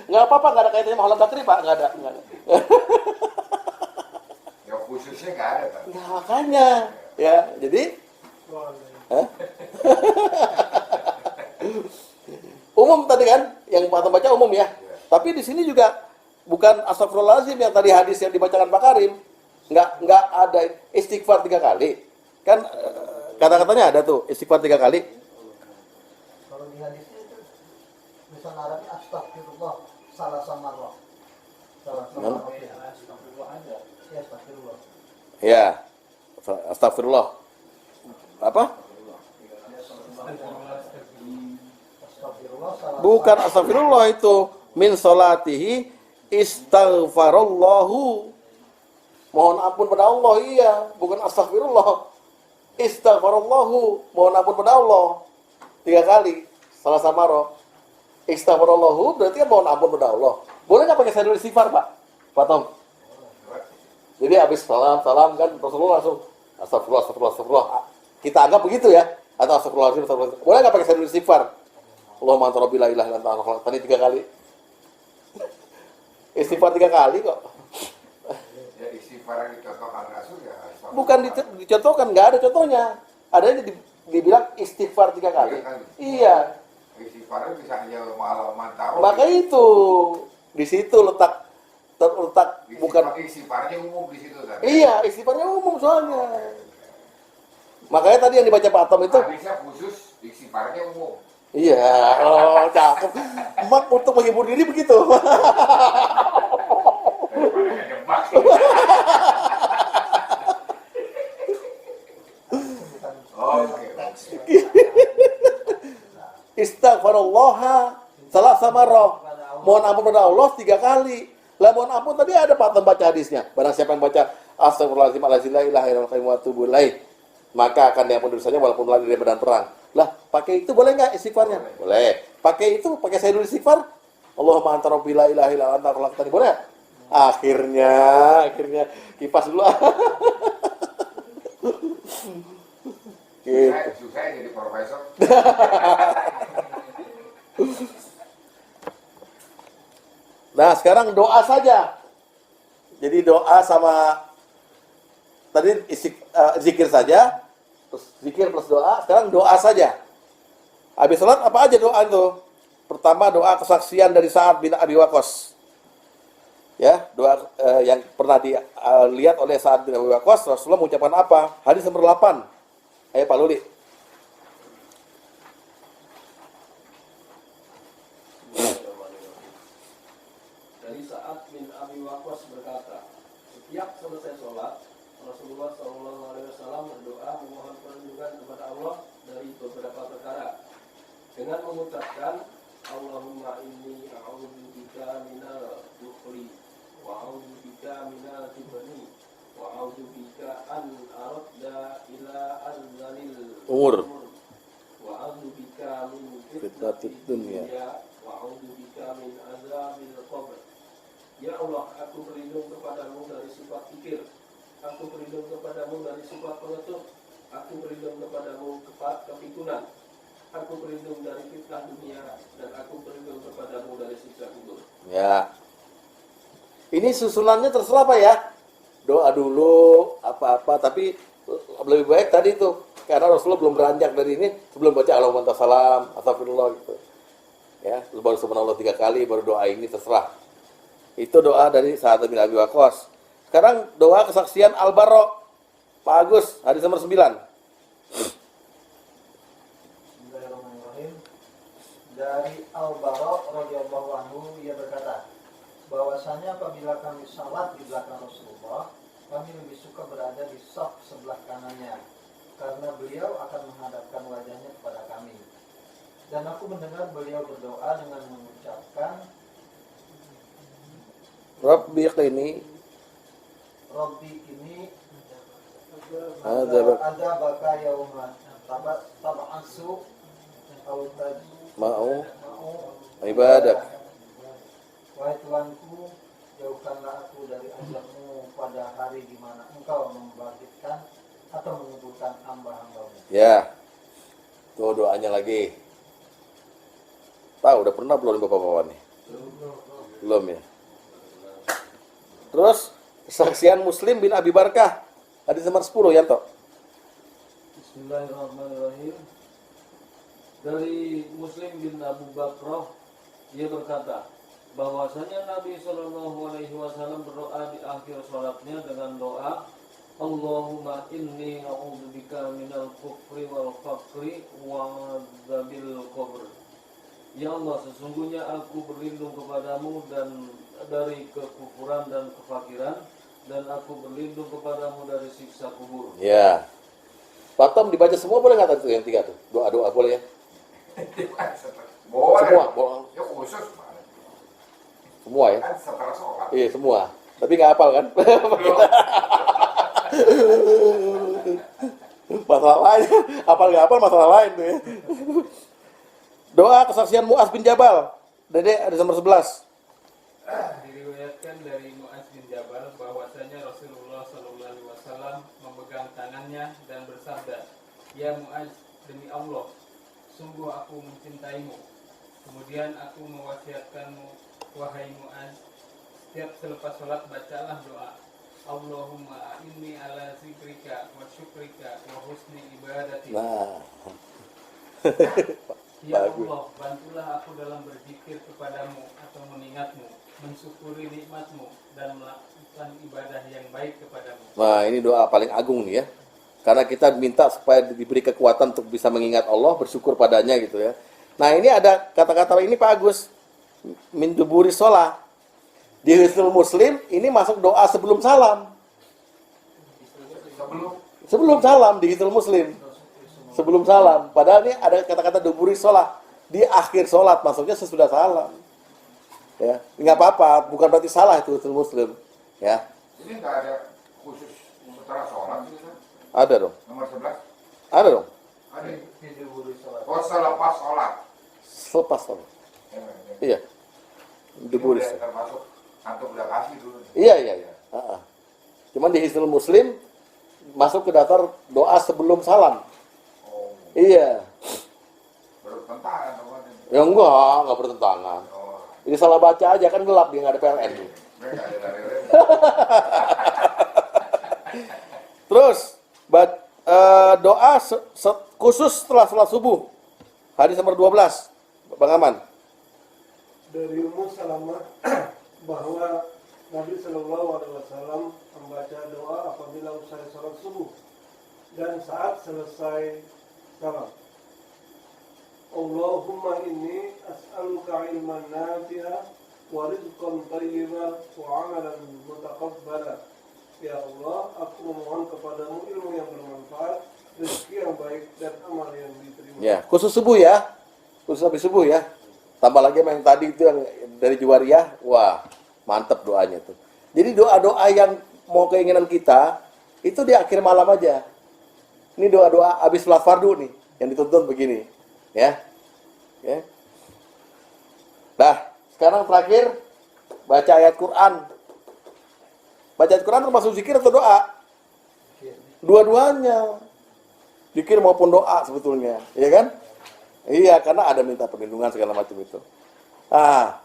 Nggak apa-apa, nggak ada kaitannya sama Holland Bakri, Pak. Nggak ada. Ya khususnya nggak ada kan. Nah, makanya. Ya, jadi Hah? Umum tadi kan, yang Pak Anton baca umum ya. Tapi di sini juga bukan astagfirullahaladzim yang tadi hadis yang dibacakan Pak Karim. Nggak ada istighfar 3 kali. Kan kata-katanya ada tuh, istighfar 3 kali. Kalau di hadisnya itu tulisan Arabnya astagfirullah salah sama roh. Salah sama roh. Ya, astagfirullah. Ya, astagfirullah. Apa? Astagfirullah salah Bukan astagfirullah itu. Min solatihi istaghfarallahu. Mohon ampun pada Allah, iya. Bukan astagfirullah. Istaghfarallahu. Mohon ampun pada Allah. 3 kali. Salah sama roh. Istaghfarallahu berarti kan mohon ampun pada Allah. Boleh nggak pakai sayur istighfar, Pak? Pak Tom? Jadi habis salam kan Rasulullah langsung astagfirullah. Kita anggap begitu ya. Atau astagfirullahaladzim. Boleh nggak pakai sayur istighfar? Allahumma anta rabbi la ilaha illa anta khalaqtani. Tadi 3 kali. Istighfar 3 kali kok. Ya istighfar yang dicontohkan Rasul ya. astagfirullah. Bukan dicontohkan, nggak ada contohnya. Adanya dibilang istighfar 3 kali. Iya. Istighfarnya bisa hanya malam mantap. Maka itu di situ letak bukan. Istighfarnya umum di situ kan. Iya, istighfarnya umum soalnya. Makanya tadi yang dibaca Pak Atom itu. Hadisnya khusus, istighfarnya umum. Iya, oh cakep. Mak untuk menghibur diri begitu. Daripada ngejebak. Oke. Istighfarullah salah sama roh. Mohon ampun pada Allah 3 kali. Lah mohon ampun tadi ada Pak Atom baca hadisnya. Barang siapa yang baca astagfirullahaladzim la ilaha illallah wa atubu ilaih, maka akan diampuni dosanya walaupun lari dari medan perang. Lah, pakai itu boleh nggak istighfarnya? Boleh. Pakai itu, pakai saya dulu istighfar. Allahumma anta rabbi la ilaha illa anta khalaqtani. Boleh? Akhirnya kipas dulu. Gitu. Susah jadi profesor. Nah, sekarang doa saja. Jadi doa sama tadi zikir saja. Terus zikir plus doa, sekarang doa saja. Habis sholat apa aja doa itu? Pertama doa kesaksian dari Sa'ad bin Abi Waqqas. Ya, doa yang pernah dilihat oleh Sa'ad bin Abi Waqqas, Rasulullah mengucapkan apa? Hadis nomor 8. Ayo Pak Luli. Dari Sa'ad bin Abi Waqqas berkata, setiap selesai sholat, Rasulullah SAW berdoa memohon perlindungan kepada Allah dari beberapa perkara dengan mengucapkan Allahumma inni a'udzubika minal bukhli wa a'udzubika minal jubni wa a'udzubika an aradda ila arzalil Umur. wa a'udzubika min Fitnatid dunya. wa a'udzubika min azabil qabr. Ya Allah, aku berlindung kepadamu dari sifat pikir. Aku berlindung kepadamu dari sifat pengecut. Aku berlindung kepadamu kepikunan. Aku berlindung dari fitnah dunia. Dan aku berlindung kepadamu dari siksa kubur. Ya. Ini susunannya terserah Pak ya. Doa dulu, apa-apa. Tapi lebih baik tadi tuh. Karena Rasulullah belum beranjak dari ini. Sebelum baca Allahumma anta salam, astagfirullah gitu. Ya, baru subhanallah 3 kali, baru doa ini terserah. Itu doa dari Sa'ad bin Abi Waqqas. Sekarang doa kesaksian Al-Barra. Pak Agus, hadis nomor 9. Bismillahirrahmanirrahim. Dari Al-Barra radhiyallahu anhu, ia berkata, bahwasanya apabila kami salat di belakang Rasulullah, kami lebih suka berada di saf sebelah kanannya, karena beliau akan menghadapkan wajahnya kepada kami. Dan aku mendengar beliau berdoa dengan mengucapkan, Rabbi qini Rabbi ini Azabak. ada baka yauma tab'asu au Ma'u mau ibadak. wahai Tuhanku, jauhkanlah aku dari azabmu pada hari di mana engkau membangkitkan atau mengumpulkan hamba-hambamu. Ya. Tuh doanya lagi. Tahu, udah pernah belum bapak-bapak nih? Belum ya. Terus kesaksian Muslim bin Abi Barkah, hadis nomor 10 Yanto. Bismillahirrahmanirrahim. Dari Muslim bin Abu Bakrah, ia berkata bahwasanya Nabi Shallallahu Alaihi Wasallam berdoa di akhir sholatnya dengan doa Allahumma inni a'udzubika minal kufri wal faqri wa adzabil qabr. Ya Allah, sesungguhnya aku berlindung kepadamu dan dari kekufuran dan kefakiran, dan aku berlindung kepadamu dari siksa kubur. Ya. Pak Tom dibaca semua boleh nggak tuh yang 3 tuh? Doa-doa boleh ya? Boleh. Semua, boleh. Ya khusus mana? Semua ya? Kan setelah sholat. Iya, semua. Tapi nggak hafal kan? Masalah lain. Hafal nggak hafal masalah lain tuh ya. Doa kesaksian Mu'az bin Jabal. Dede, ada nomor 11. Diriwayatkan dari Mu'az bin Jabal bahwasanya Rasulullah SAW memegang tangannya dan bersabda, "Ya Mu'az, demi Allah, sungguh aku mencintaimu. Kemudian aku mewasiatkanmu, wahai Mu'az, setiap selepas sholat bacalah doa. Allahumma inni ala zikrika wa syukrika wa husni ibadatik." Nah. Ya Bagus. Allah, bantulah aku dalam berzikir kepadamu atau mengingatmu, mensyukuri nikmatmu, dan melakukan ibadah yang baik kepadamu. Nah, ini doa paling agung nih ya. Karena kita minta supaya diberi kekuatan untuk bisa mengingat Allah, bersyukur padanya gitu ya. Nah, ini ada kata-kata ini Pak Agus. Min duburi sholat. Di Hisnul Muslim, ini masuk doa sebelum salam. Sebelum salam di Hisnul Muslim. Sebelum salam. Padahal ini ada kata-kata duburi sholat. Di akhir sholat, maksudnya sesudah salam. Ya, nggak apa-apa. Bukan berarti salah itu Hisnul Muslim. Ya, Ini nggak ada khusus setelah sholat sih, Ustaz? ada dong. Nomor 11? Ada dong. Ada. Diburi sholat. Oh, selepas sholat. Selepas sholat. Ya, Iya. Duburi Udah sholat. termasuk antum udah kasih dulu. Iya. Ha-ha. Cuman di Hisnul Muslim masuk ke daftar doa sebelum salam. Oh, Iya. bertentangan sama ini. Ya enggak bertentangan. Oh, Ini salah baca aja kan gelap dia nggak ada PLN. mereka ada dari rem. Terus doa khusus setelah sholat subuh. Hadis nomor 12. Bang Aman. Dari Ummu Salamah bahwa Nabi Shallallahu Alaihi Wasallam membaca doa apabila usai sholat subuh dan saat selesai salam. Allahumma inni as'aluka ilman nafi'a wa rizqan thayyiban wa 'amalan mutaqabbala. Ya Allah, aku memohon kepadamu ilmu yang bermanfaat, rezeki yang baik dan amal yang diterima. Ya, khusus subuh ya. Khusus habis subuh ya. Tambah lagi sama yang tadi itu yang dari Juwariyah. Wah, mantep doanya tuh. Jadi doa-doa yang mau keinginan kita itu di akhir malam aja. Ini doa-doa habis sholat fardu nih yang dituntun begini, ya. Ya. Nah, sekarang terakhir baca ayat Quran. Baca ayat Quran termasuk zikir atau doa? Dua-duanya. Zikir maupun doa sebetulnya, ya kan? Iya, karena ada minta perlindungan segala macam itu. Nah,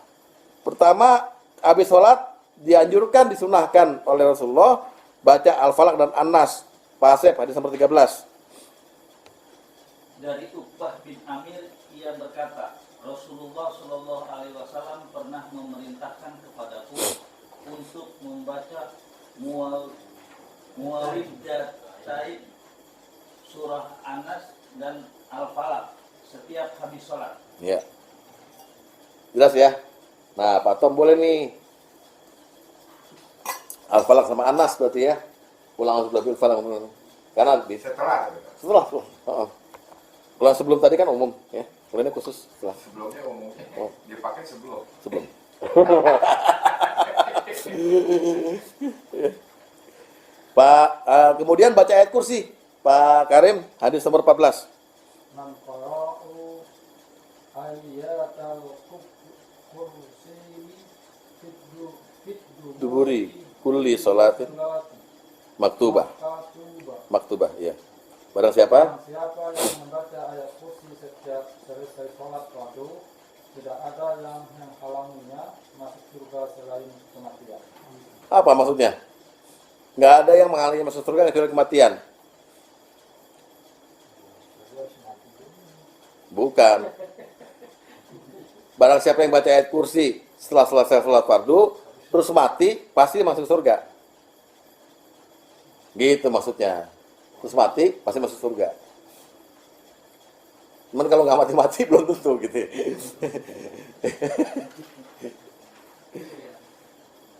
pertama habis sholat dianjurkan, disunahkan oleh Rasulullah baca Al-Falaq dan An-Nas. Pak Asep, hadis nomor 13. Dari Uqbah bin Amir, ia berkata, Rasulullah Shallallahu Alaihi Wasallam pernah memerintahkan kepadaku untuk membaca muawwidzatain, surah An-Nas dan Al-Falaq setiap habis sholat. Ya. Jelas ya? Nah, Pak Tom boleh nih. Al-Falaq sama An-Nas berarti ya. Ulang Al-Falaq. Karena di Setelah. setelah. Kalau sebelum tadi kan umum ya. Kalau ini khusus setelah. Sebelumnya umumnya Oh. dipakai sebelum. Sebelum. Pak, kemudian baca ayat kursi. Pak Karim, hadis nomor 14. Man qara'u ayatal kursi Duburi kulli sholatin maktubah. Maktubah, ya. Barang siapa? Siapa yang membaca ayat kursi setiap selesai sholat fardu, tidak ada yang menghalanginya masuk surga selain kematian. Apa maksudnya? Nggak ada yang menghalangi masuk surga kecuali kematian. Bukan. Barang siapa yang baca ayat kursi setelah selesai sholat fardu, terus mati, pasti masuk surga. Gitu maksudnya. Terus mati, pasti masuk surga. Cuman kalau nggak mati-mati, belum tentu gitu.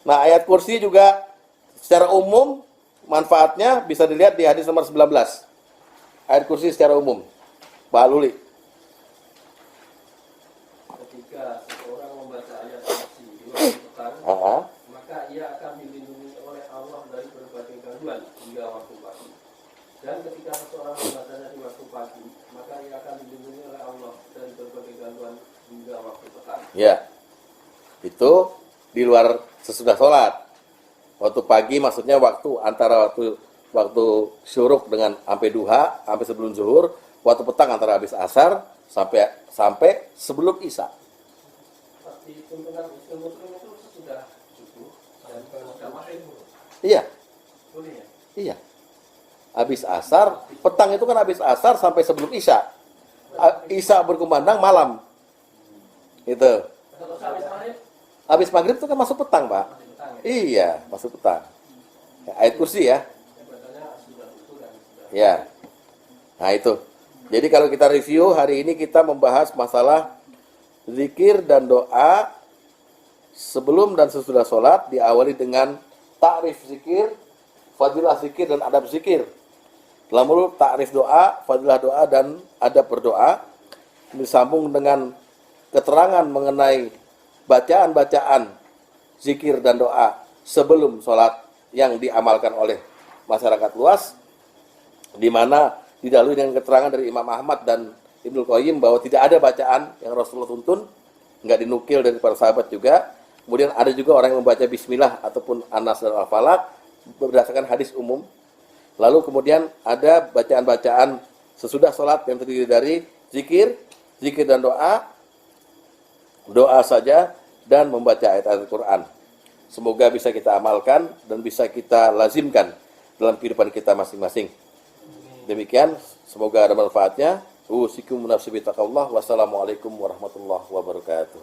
Nah, ayat kursi juga secara umum, manfaatnya bisa dilihat di hadis nomor 19. Ayat kursi secara umum. Pak Luli. Ketika seseorang membaca ayat kursi di waktu petang, maka ia akan dilindungi oleh Allah dari berbagai gangguan hingga waktu pagi. Dan ketika seseorang membacanya di waktu pagi, maka ia akan dilindungi oleh Allah dari berbagai gangguan hingga waktu petang. Ya. Itu di luar sesudah sholat. Waktu pagi maksudnya waktu antara waktu syuruk dengan sampai duha, sampai sebelum zuhur. Waktu petang antara habis asar sampai sebelum isya. Tapi tuntunan Islam Muslim itu sesudah subuh dan sesudah maghrib. Iya, Boleh ya? iya. Habis asar, petang itu kan habis asar sampai sebelum isya. Isya berkumandang malam. Itu. Kalau habis maghrib, Habis maghrib itu kan masuk petang, Pak. masih petang ya? Iya, masuk petang. Ya, ayat kursi ya. Yang bacanya sudah subuh dan sudah. Ya. Nah, itu. Jadi kalau kita review hari ini kita membahas masalah zikir dan doa sebelum dan sesudah sholat, diawali dengan ta'rif zikir, fadilah zikir dan adab zikir. Lalu ta'rif doa, fadilah doa dan adab berdoa. Disambung dengan keterangan mengenai bacaan-bacaan zikir dan doa sebelum sholat yang diamalkan oleh masyarakat luas, di mana didahului dengan keterangan dari Imam Ahmad dan Ibnu Qayyim bahwa tidak ada bacaan yang Rasulullah tuntun, nggak dinukil dari para sahabat juga. Kemudian ada juga orang yang membaca Bismillah ataupun An-Nas dan Al-Falaq berdasarkan hadis umum. Lalu kemudian ada bacaan-bacaan sesudah sholat yang terdiri dari zikir dan doa saja, dan membaca ayat-ayat Al-Quran. Semoga bisa kita amalkan dan bisa kita lazimkan dalam kehidupan kita masing-masing. Demikian, semoga ada manfaatnya. Usikum nafsi bitaqallah. Wassalamualaikum warahmatullahi wabarakatuh.